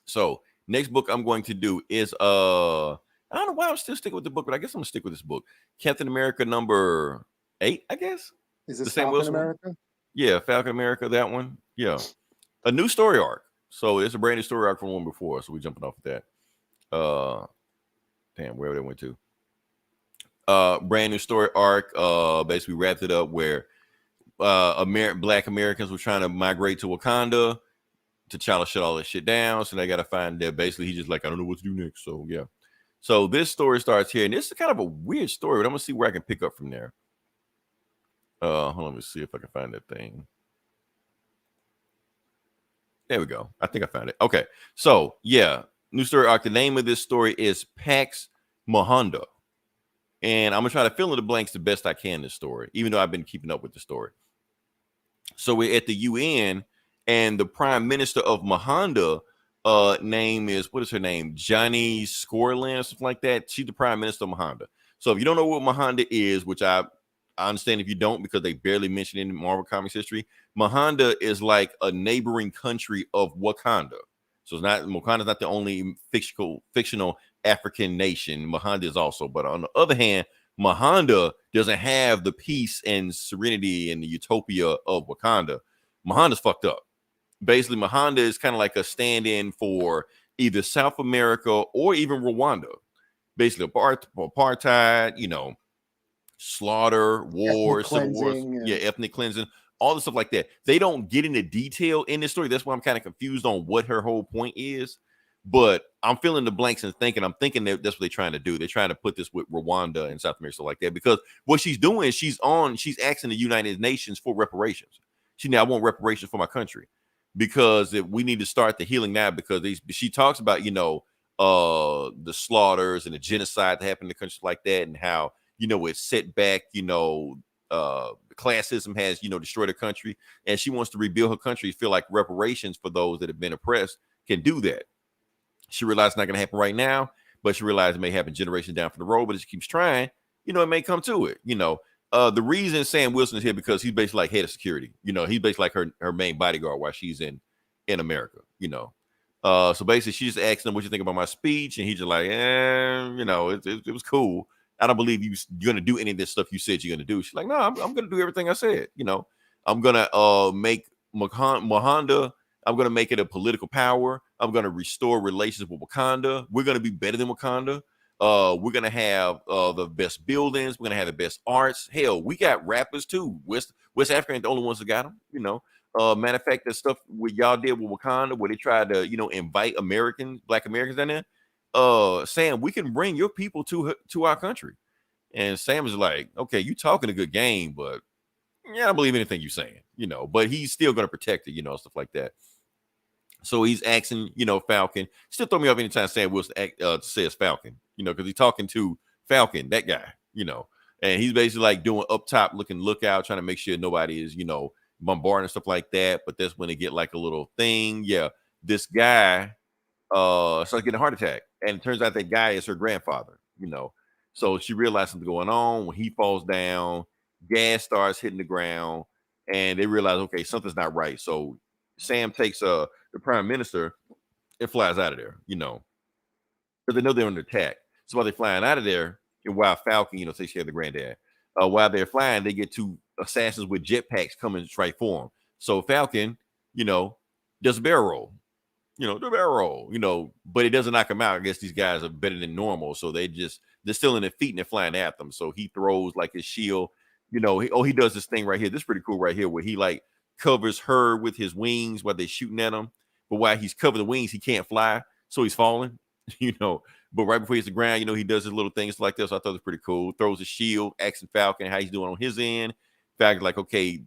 So next book I'm going to do is I don't know why I'm still sticking with the book, but I guess I'm gonna stick with this book. Captain America #8, I guess. Is this Falcon America? Yeah, Falcon America, that one. Yeah. A new story arc. So it's a brand new story arc from one before. So we're jumping off of that. Damn, wherever they went to. Brand new story arc. Basically wrapped it up where Black Americans were trying to migrate to Wakanda. T'Challa shut all this shit down. So they got to find that. Basically, he's just like, I don't know what to do next. So yeah. So this story starts here, and this is kind of a weird story, but I'm gonna see where I can pick up from there. Hold on, let me see if I can find that thing. There we go. I think I found it. Okay. So yeah, new story arc. The name of this story is Pax Mahonda. And I'm gonna try to fill in the blanks the best I can in this story, even though I've been keeping up with the story. So we're at the UN, and the Prime Minister of Mahonda name is, what is her name? Johnny Scoreland, something like that. She's the Prime Minister of Mahonda. So if you don't know what Mahonda is, which I understand if you don't, because they barely mention it in Marvel Comics history, Mahonda is like a neighboring country of Wakanda. So Wakanda's not the only fictional African nation. Mahonda is also, but on the other hand, Mahonda doesn't have the peace and serenity and the utopia of Wakanda. Mahonda's fucked up. Basically, Mahonda is kind of like a stand-in for either South America or even Rwanda. Basically, apartheid, slaughter, war, civil wars, ethnic cleansing, all the stuff like that. They don't get into detail in this story. That's why I'm kind of confused on what her whole point is. But I'm filling the blanks and I'm thinking that that's what they're trying to do. They're trying to put this with Rwanda and South America, stuff like that. Because what she's doing is she's asking the United Nations for reparations. I want reparations for my country. because we need to start the healing now, because she talks about, the slaughters and the genocide that happened in the country like that, and how, it's set back, classism has, destroyed her country, and she wants to rebuild her country, feel like reparations for those that have been oppressed can do that. She realized it's not going to happen right now, but she realized it may happen generations down from the road, but if she keeps trying, it may come to it. The reason Sam Wilson is here because he's basically like head of security. He's basically like her main bodyguard while she's in America. So basically she's just asking him, what you think about my speech, and he's just like, it was cool. I don't believe you're gonna do any of this stuff you said you're gonna do. She's like, no, I'm gonna do everything I said. I'm gonna make Wakanda. I'm gonna make it a political power. I'm gonna restore relations with Wakanda. We're gonna be better than Wakanda. We're gonna have the best buildings. We're gonna have the best arts. Hell, we got rappers too. West Africa ain't the only ones that got them. Matter of fact, the stuff what y'all did with Wakanda, where they tried to, invite Black Americans down there. Sam, we can bring your people to our country. And Sam is like, okay, you talking a good game, but I don't believe anything you're saying, but he's still gonna protect it, stuff like that. So he's asking, Falcon. Still throw me off anytime Sam Wilson says Falcon, because he's talking to Falcon, that guy, and he's basically like doing up top lookout, trying to make sure nobody is, bombarding and stuff like that. But that's when they get like a little thing. Yeah, this guy starts getting a heart attack, and it turns out that guy is her grandfather. So she realizes something going on. When he falls down, gas starts hitting the ground, and they realize, okay, something's not right. So Sam takes the prime minister and flies out of there. Because they know they're under attack. So while they're flying out of there, and while Falcon, takes care of the granddad, while they're flying, they get two assassins with jetpacks coming to try for them. So Falcon, does a barrel roll, the barrel roll, but it doesn't knock them out. I guess these guys are better than normal, so they're still in their feet and they're flying at them. So he throws like his shield, he does this thing right here. This is pretty cool right here, where he like covers her with his wings while they're shooting at him. But while he's covering the wings, he can't fly, so he's falling, But right before he hits the ground, he does his little things like this. So I thought it was pretty cool. Throws a shield, asking Falcon how he's doing on his end. Falcon's like, okay,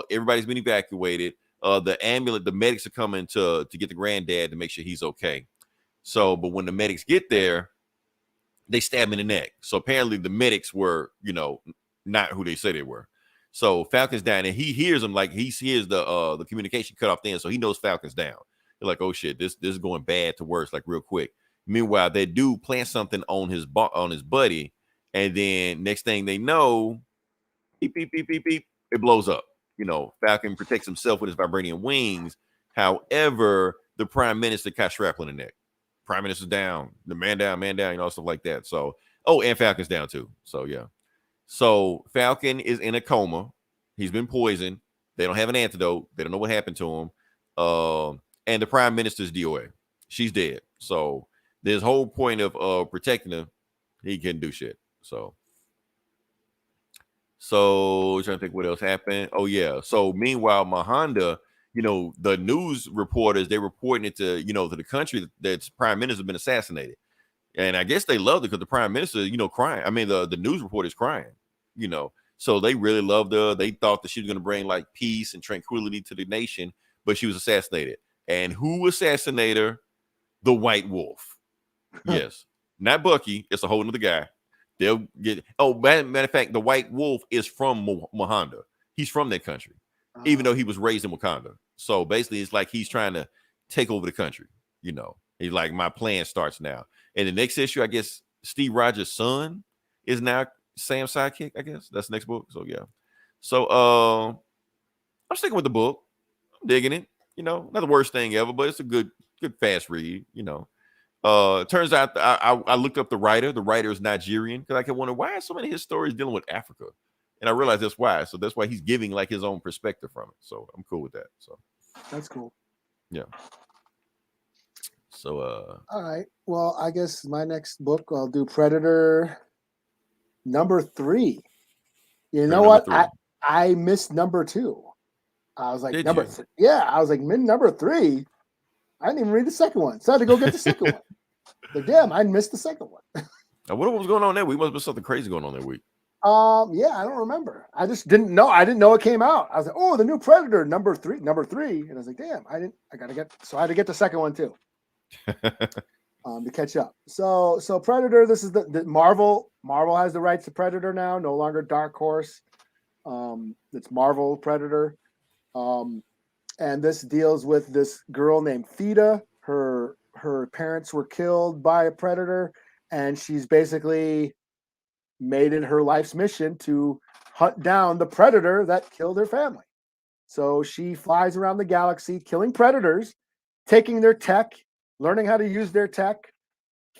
everybody's been evacuated. The medics are coming to get the granddad to make sure he's okay. So, but when the medics get there, they stab him in the neck. So apparently the medics were, not who they said they were. So Falcon's down, and he hears them, like he hears the communication cut off then, so he knows Falcon's down. They're like, oh shit, this is going bad to worse, like real quick. Meanwhile, they do plant something on his buddy, and then next thing they know, beep, beep, beep, beep, beep, it blows up. Falcon protects himself with his vibranium wings. However, the prime minister got shrapnel in the neck. Prime minister's down, the man down, stuff like that. So, and Falcon's down too. So yeah. So Falcon is in a coma. He's been poisoned. They don't have an antidote. They don't know what happened to him. And the prime minister's DOA. She's dead. So this whole point of protecting him, he couldn't do shit. So trying to think what else happened. Oh yeah. So meanwhile, Mahonda, the news reporters, they're reporting it to, to the country that prime minister has been assassinated. And I guess they loved it because the prime minister, crying. I mean, the news report is crying, so they really loved her. They thought that she was going to bring like peace and tranquility to the nation, but she was assassinated. And who assassinated her? The White Wolf. Yes, not Bucky. It's a whole other guy. They'll get. Oh, matter of fact, the White Wolf is from Wakanda. He's from that country, even though he was raised in Wakanda. So basically, it's like he's trying to take over the country. He's like, my plan starts now. And the next issue, I guess Steve Rogers' son is now Sam's sidekick. I guess that's the next book. So yeah. So I'm sticking with the book. I'm digging it. Not the worst thing ever, but it's a good fast read. Turns out I looked up the writer. The writer is Nigerian, because I kept wondering, why are so many of his stories dealing with Africa? And I realized that's why. So that's why he's giving like his own perspective from it. So I'm cool with that. So that's cool. Yeah. So all right. Well, I guess my next book, I'll do Predator #3. You know what? I missed #2. I was like, I was like, #3. I didn't even read the second one. So I had to go get the second one. But damn, I missed the second one. What was going on that week? Must have been something crazy going on that week. Yeah, I don't remember. I just didn't know. I didn't know it came out. I was like, oh, the new Predator, number three. And I was like, damn, I had to get the second one too. To catch up. So Predator, this is the Marvel. Marvel has the rights to Predator now, no longer Dark Horse. It's Marvel Predator. And this deals with this girl named Vidja. Her parents were killed by a predator, and she's basically made it her life's mission to hunt down the predator that killed her family. So she flies around the galaxy killing predators, taking their tech, learning how to use their tech,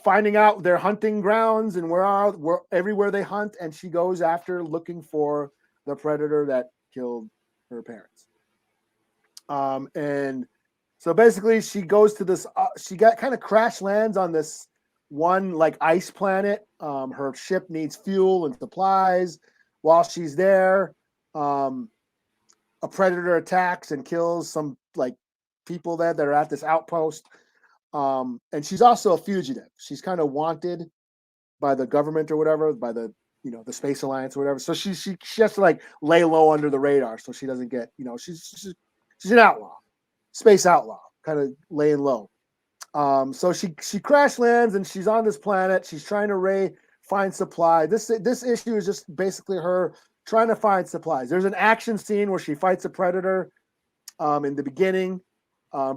finding out their hunting grounds and where everywhere they hunt, and she goes after looking for the predator that killed her parents. And so basically she goes to this, she got kind of crash lands on this one like ice planet. Her ship needs fuel and supplies. While she's there, a predator attacks and kills some like people that are at this outpost. And she's also a fugitive. She's kind of wanted by the government or whatever, by the the Space Alliance or whatever. So she has to like lay low under the radar so she doesn't get, she's an outlaw, space outlaw, kind of laying low. So she crash lands and she's on this planet. She's trying to find supply. This issue is just basically her trying to find supplies. There's an action scene where she fights a predator in the beginning.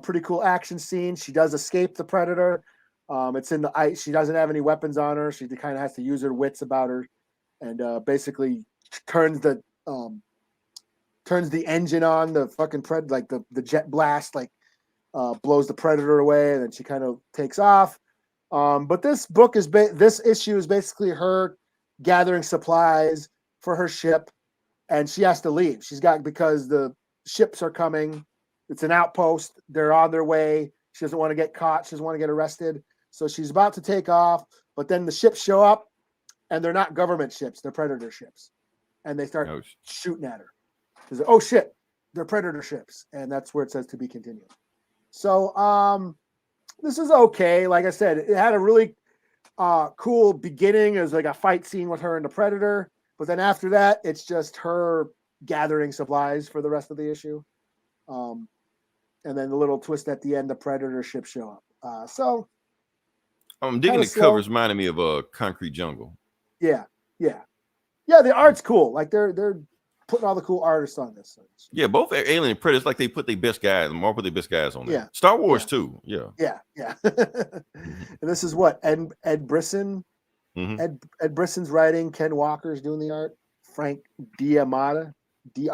Pretty cool action scene. She does escape the predator. It's in the ice. She doesn't have any weapons on her. She kind of has to use her wits about her, and basically turns the engine on the fucking like the jet blast, like blows the predator away, and then she kind of takes off. But this book is this issue is basically her gathering supplies for her ship, and she has to leave. Because the ships are coming. It's an outpost. They're on their way. She doesn't want to get caught. She doesn't want to get arrested. So she's about to take off, but then the ships show up, and they're not government ships. They're predator ships, and they start shooting at her. She's like, oh shit, they're predator ships, and that's where it says to be continued. So this is okay. Like I said, it had a really cool beginning. It was like a fight scene with her and the predator, but then after that, it's just her gathering supplies for the rest of the issue. And then the little twist at the end, the predator ships show up. So I'm digging the covers, reminding me of a Concrete Jungle. Yeah. The art's cool. Like they're putting all the cool artists on this. Yeah, both Alien and Predator, like they put their best guys. Marvel put their best guys on there. Yeah. Star Wars too. Yeah. And this is what Ed Brisson. Mm-hmm. Ed Brisson's writing. Ken Walker's doing the art. Frank D'Armata is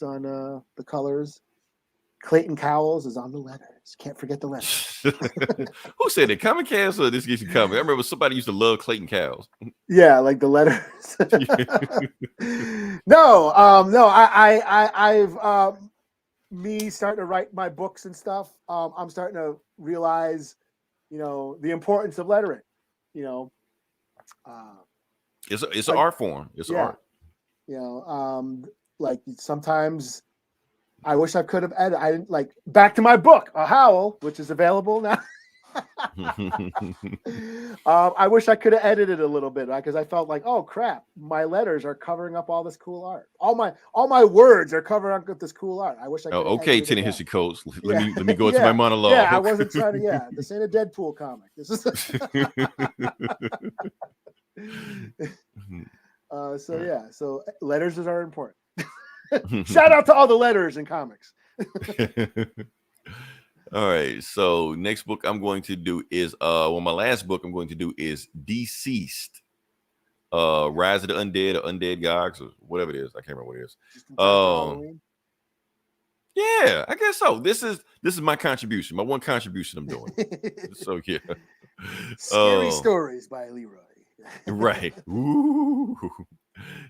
on the colors. Clayton Cowles is on the letters. Can't forget the letters. Who said it? Comic Cast or this gets you comic? I remember somebody used to love Clayton Cowles. Yeah, like the letters. No. I've me starting to write my books and stuff. I'm starting to realize, the importance of lettering. It's an art form. It's art. Like sometimes. I wish I could have edited. I didn't like back to my book, A Howl, which is available now. I wish I could have edited a little bit because I felt like, oh crap, my letters are covering up all this cool art. All my words are covering up this cool art. I wish I could. Okay, Tennessee Coach. Let me go into my monologue. Yeah, I wasn't trying to. Yeah, this ain't a Deadpool comic. This is. So letters are important. Shout out to all the letters in comics. All right. So next book I'm going to do is my last book I'm going to do is DCeased. Rise of the Undead or Undead Gods or whatever it is. I can't remember what it is. Yeah, I guess so. This is my contribution, my one contribution I'm doing. So yeah. Scary Stories by Leroy. Right. Ooh.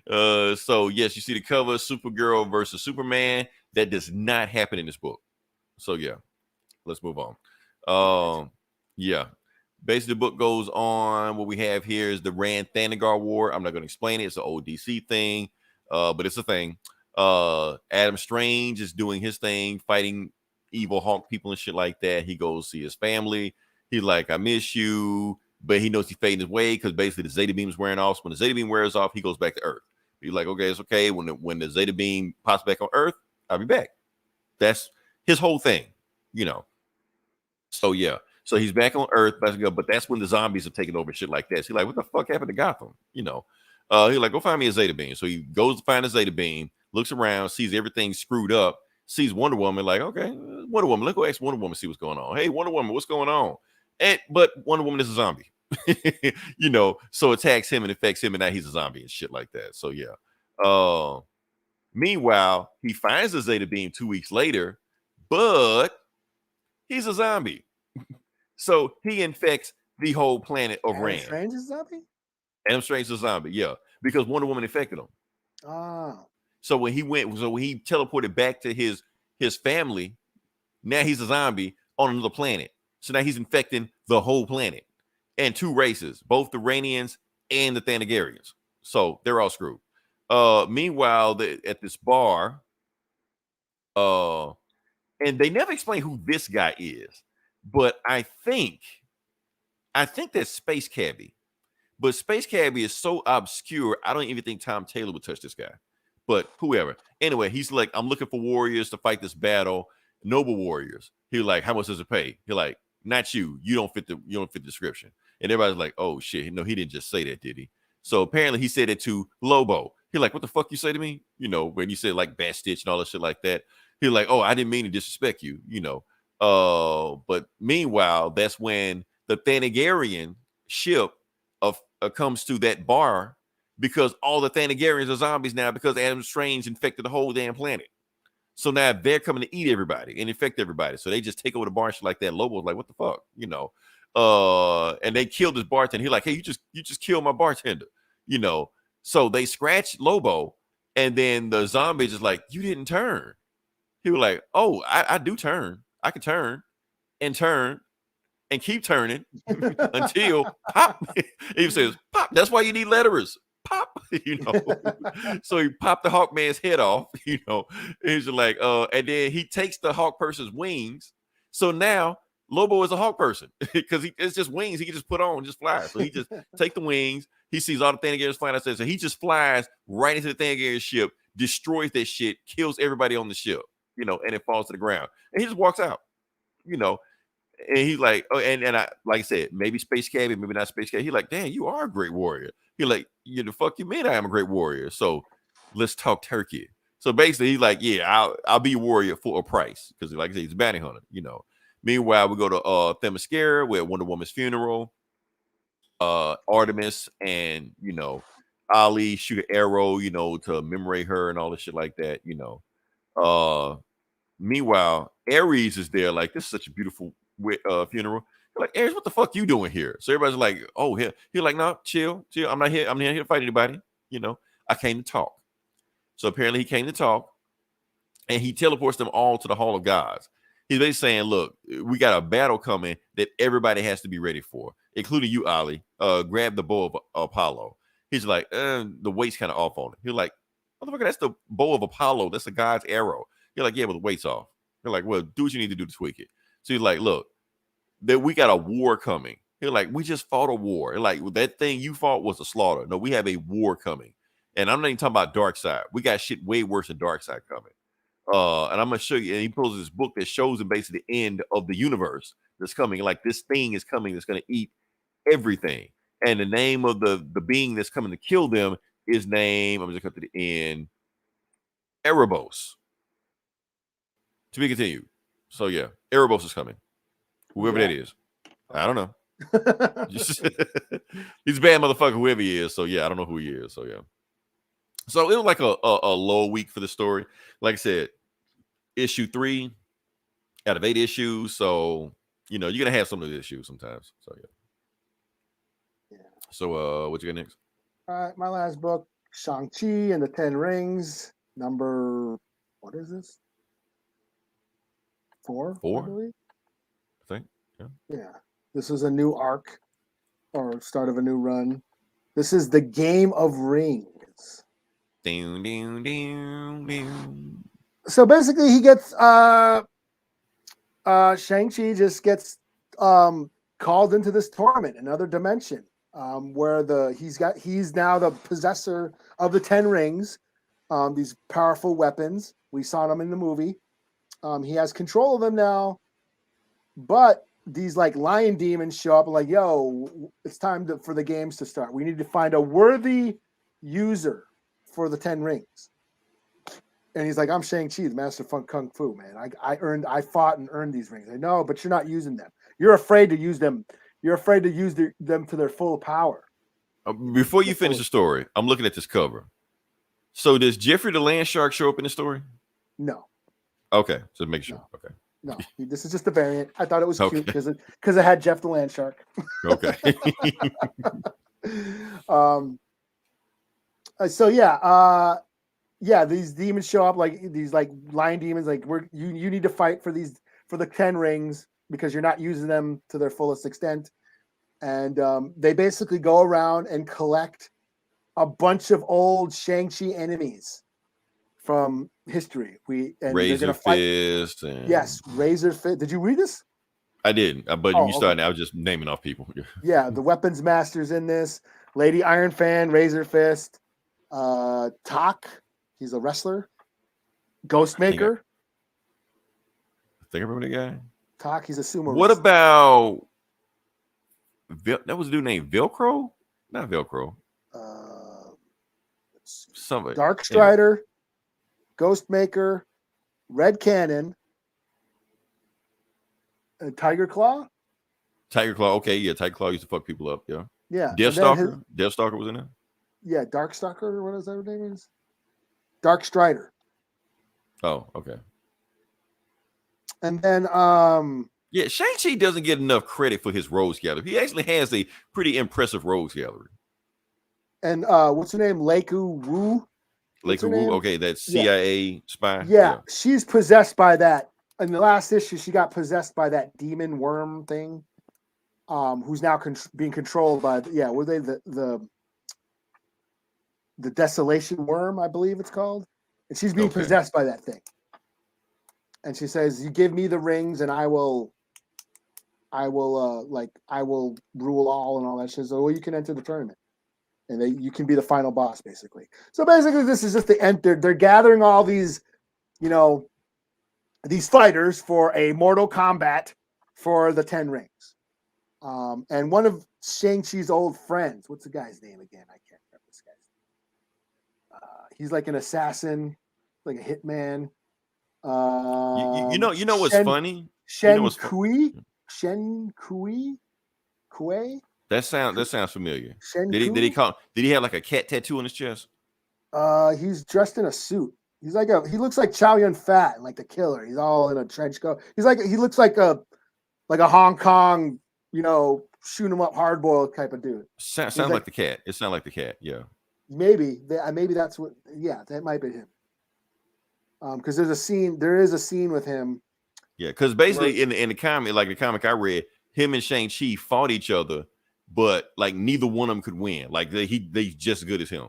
So yes, you see the cover, Supergirl versus Superman. That does not happen in this book. So yeah, let's move on. Yeah. Basically, the book goes on. What we have here is the Rand Thanagar War. I'm not going to explain it. It's an old DC thing, but it's a thing. Adam Strange is doing his thing, fighting evil Hawk people and shit like that. He goes see his family. He's like, I miss you. but he knows he's fading his way because basically the Zeta beam is wearing off. So when the Zeta beam wears off, he goes back to Earth. He's like, okay, it's okay. When the Zeta beam pops back on Earth, I'll be back. That's his whole thing, you know. So yeah, so he's back on Earth, but that's when the zombies have taken over, shit like that. So he's like, what the fuck happened to Gotham? You know, he's like, go find me a Zeta beam. So he goes to find a Zeta beam, looks around, sees everything screwed up, sees Wonder Woman, like, okay, Wonder Woman, let's go ask Wonder Woman, see what's going on. Hey, Wonder Woman, what's going on? But Wonder Woman is a zombie, you know, so attacks him and affects him, and now he's a zombie and shit like that. So yeah. Meanwhile, he finds the Zeta beam 2 weeks later, but he's a zombie. So he infects the whole planet of Rand. Strange is a zombie? Adam Strange is a zombie, yeah, because Wonder Woman infected him. Oh. So when he teleported back to his family, now he's a zombie on another planet. So now he's infecting the whole planet and 2 races, both the Ranians and the Thanagarians. So they're all screwed. Meanwhile, at this bar, and they never explain who this guy is, but I think that's Space Cabbie. But Space Cabbie is so obscure, I don't even think Tom Taylor would touch this guy. But whoever. Anyway, he's like, I'm looking for warriors to fight this battle, noble warriors. He's like, how much does it pay? He's like, not you. You don't fit the description. And everybody's like, oh shit. No, he didn't just say that, did he? So apparently he said it to Lobo. He's like, what the fuck you say to me? You know, when you said like Bat Stitch and all that shit like that. He's like, oh, I didn't mean to disrespect you, you know. But meanwhile, that's when the Thanagarian ship comes to that bar, because all the Thanagarians are zombies now because Adam Strange infected the whole damn planet. So now they're coming to eat everybody and infect everybody. So they just take over the bar and shit like that. Lobo's like, what the fuck? You know. And they killed this bartender. He's like, hey, you just killed my bartender. You know. So they scratch Lobo, and then the zombie is like, you didn't turn. He was like, oh, I do turn. I can turn and keep turning until pop. He says, pop. That's why you need letterers. Pop, you know. So he popped the Hawk man's head off, you know. He's like, and then he takes the Hawk person's wings. So now Lobo is a Hawk person because it's just wings he can just put on and just fly. So he just take the wings. He sees all the Thanagarians flying outside. So he just flies right into the Thanagarian ship, destroys that shit, kills everybody on the ship, you know, and it falls to the ground. And he just walks out, you know. And he's like, oh, and I, like I said, maybe Space Cabbie, maybe not Space Cabbie. He's like, damn, you are a great warrior. He's like, you the fuck you mean I am a great warrior? So let's talk turkey. So basically, he's like, yeah, I'll be a warrior for a price, because like I said, he's a bounty hunter, you know. Meanwhile, we go to Themyscira, where Wonder Woman's funeral. Artemis and, you know, Ali shoot an arrow, you know, to commemorate her and all this shit like that, you know. Meanwhile, Ares is there, like, this is such a beautiful funeral. They're like, Ares, what the fuck you doing here? So everybody's like, oh, he's like, no, chill. I'm not here. I'm not here to fight anybody. You know, I came to talk. So apparently he came to talk, and he teleports them all to the Hall of Gods. He's basically saying, look, we got a battle coming that everybody has to be ready for, including you, Ali. Grab the bow of Apollo. He's like, the weight's kind of off on it. He's like, motherfucker, that's the bow of Apollo. That's the god's arrow. You're like, yeah, but the weight's off. You're like, well, do what you need to do to tweak it. So he's like, look, that we got a war coming. He's like, we just fought a war. He's like, that thing you fought was a slaughter. No, we have a war coming. And I'm not even talking about Darkseid. We got shit way worse than Darkseid coming. And I'm gonna show you. And he pulls this book that shows him basically the end of the universe that's coming. Like, this thing is coming that's gonna eat everything. And the name of the being that's coming to kill them is named, I'm just going to the end, Erebos. To be continued. So yeah, Erebos is coming. Whoever that is. I don't know. He's a bad motherfucker, whoever he is. So yeah, I don't know who he is. So yeah. So it was like a low week for the story. Like I said, issue 3 out of 8 issues. So, you know, you're gonna have some of the issues sometimes. So yeah. So what you got next? All right, my last book, Shang-Chi and the 10 Rings, number, what is this? 4? 4? I believe. I think. Yeah. Yeah. This is a new arc or start of a new run. This is the Game of Rings. Ding, ding, ding, ding. So basically he gets Shang-Chi just gets called into this tournament, another dimension, where he's now the possessor of the 10 rings, these powerful weapons. We saw them in the movie. He has control of them now, but these like lion demons show up and like, yo, it's time for the games to start. We need to find a worthy user for the 10 rings. And he's like, I'm Shang-Chi, the master of Kung Fu, man. I fought and earned these rings. I know, but you're not using them. You're afraid to use them. You're afraid to use them to their full power. Before you finish the story, I'm looking at this cover. So does Jeffrey the Land Shark show up in the story? No. Okay, so make sure. No. Okay. No, this is just a variant. I thought it was cute because it had Jeff the Land Shark. Okay. So yeah, these demons show up like these like lion demons. Like you need to fight for the 10 rings because you're not using them to their fullest extent. And they basically go around and collect a bunch of old Shang-Chi enemies from history. Razor Fist. Yes, Razor Fist. Did you read this? I didn't, but you started. I was just naming off people. Yeah, the Weapons Masters in this. Lady Iron Fan, Razor Fist, Tak, he's a wrestler. Ghostmaker. I think I remember the guy. Tak, he's a sumo. What wrestler. About that was a dude named Velcro? Not Velcro. Somebody. Dark Strider, Ghostmaker, Red Cannon, Tiger Claw. Tiger Claw, okay, yeah. Tiger Claw used to fuck people up, yeah. Yeah. Deathstalker. Deathstalker was in there. Yeah, Darkstalker. What is that name? Is Dark Strider. Oh, okay. And then yeah, Shang-Chi doesn't get enough credit for his rogues gallery. He actually has a pretty impressive rogues gallery. And what's her name? Leiku Wu. Leiku Wu, okay, that's CIA spy. Yeah, she's possessed by that. In the last issue, she got possessed by that demon worm thing. Who's now being controlled by were they the desolation worm, I believe it's called, and she's being possessed by that thing. And she says, "You give me the rings, and I will rule all and all that shit." So, well, you can enter the tournament, and you can be the final boss, basically. So basically, this is just the enter. They're gathering all these, these fighters for a Mortal Kombat for the 10 rings. And one of Shang-Chi's old friends, what's the guy's name again? I can't remember this guy's name. He's like an assassin, like a hitman. You know what's funny? Shen Kui? That sounds familiar. Did he have like a cat tattoo on his chest? He's dressed in a suit. He looks like Chow Yun Fat, like the killer. He's all in a trench coat. He looks like a Hong Kong, shoot 'em up hard boiled type of dude. Sounds like the cat. It sounds like the cat. Yeah. Maybe that's what. Yeah, that might be him. Because there is a scene with him. Yeah, because basically in the comic, like the comic I read, him and Shang-Chi fought each other, but like neither one of them could win. Like they just as good as him.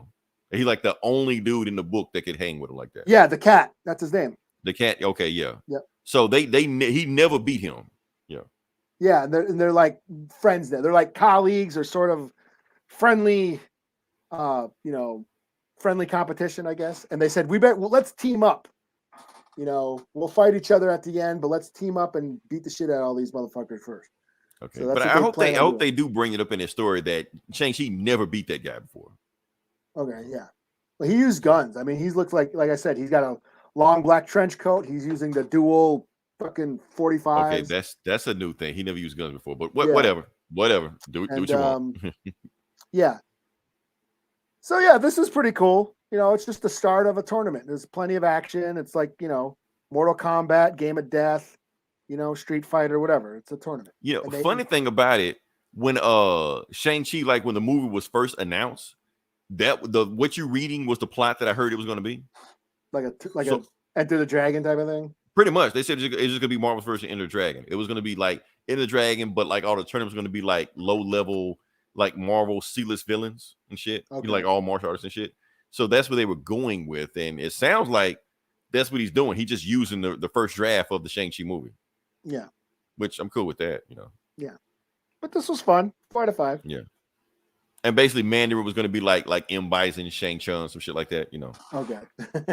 He's like the only dude in the book that could hang with him like that. Yeah, the cat. That's his name. The cat. Okay, yeah. Yep. So he never beat him. Yeah. Yeah, they're like friends there. They're like colleagues or sort of friendly, friendly competition, I guess. And they said, let's team up. We'll fight each other at the end, but let's team up and beat the shit out of all these motherfuckers first. Okay, so but I hope they do bring it up in their story that Shang-Chi never beat that guy before. Okay, yeah. Well, he used guns. I mean, he looks like I said, he's got a long black trench coat. He's using the dual fucking 45. Okay, that's a new thing. He never used guns before, but whatever. Do what you want. Yeah. So yeah, this is pretty cool. It's just the start of a tournament. There's plenty of action. It's like, Mortal Kombat, Game of Death, Street Fighter, whatever. It's a tournament. Funny thing about it, when Shang-Chi, like when the movie was first announced, what you're reading was the plot that I heard it was going to be. Like a Enter the Dragon type of thing? Pretty much. They said it's just going to be Marvel's version of Enter the Dragon. It was going to be like Enter the Dragon, but like all the tournaments going to be like low level, like Marvel C-list villains and shit. Okay. Like all martial artists and shit. So that's what they were going with. And it sounds like that's what he's doing. He's just using the first draft of the Shang-Chi movie. Yeah. Which I'm cool with that, Yeah. But this was fun. 4 out of 5. Yeah. And basically, Mandarin was going to be like M. Bison, Shang-Chi, some shit like that, you know. Okay.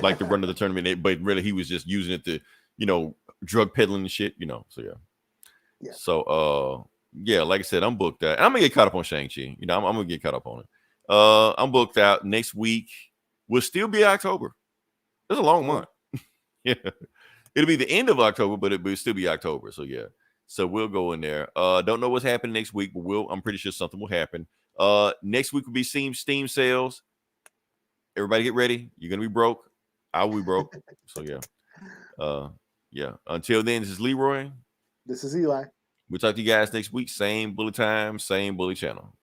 Like the run of the tournament, but really he was just using it to, you know, drug peddling and shit, you know. So yeah. So yeah, like I said, I'm booked out. I'm gonna get caught up on Shang-Chi. You know, I'm gonna get caught up on it. I'm booked out. Next week will still be October. It's a long month. Yeah. It'll be the end of October, but it'll still be October. So yeah. So we'll go in there. Don't know what's happening next week, but I'm pretty sure something will happen. Next week will be Steam sales. Everybody get ready. You're gonna be broke. I will be broke. So yeah. Yeah. Until then, this is Leroy. This is Eli. We'll talk to you guys next week. Same bully time, same bully channel.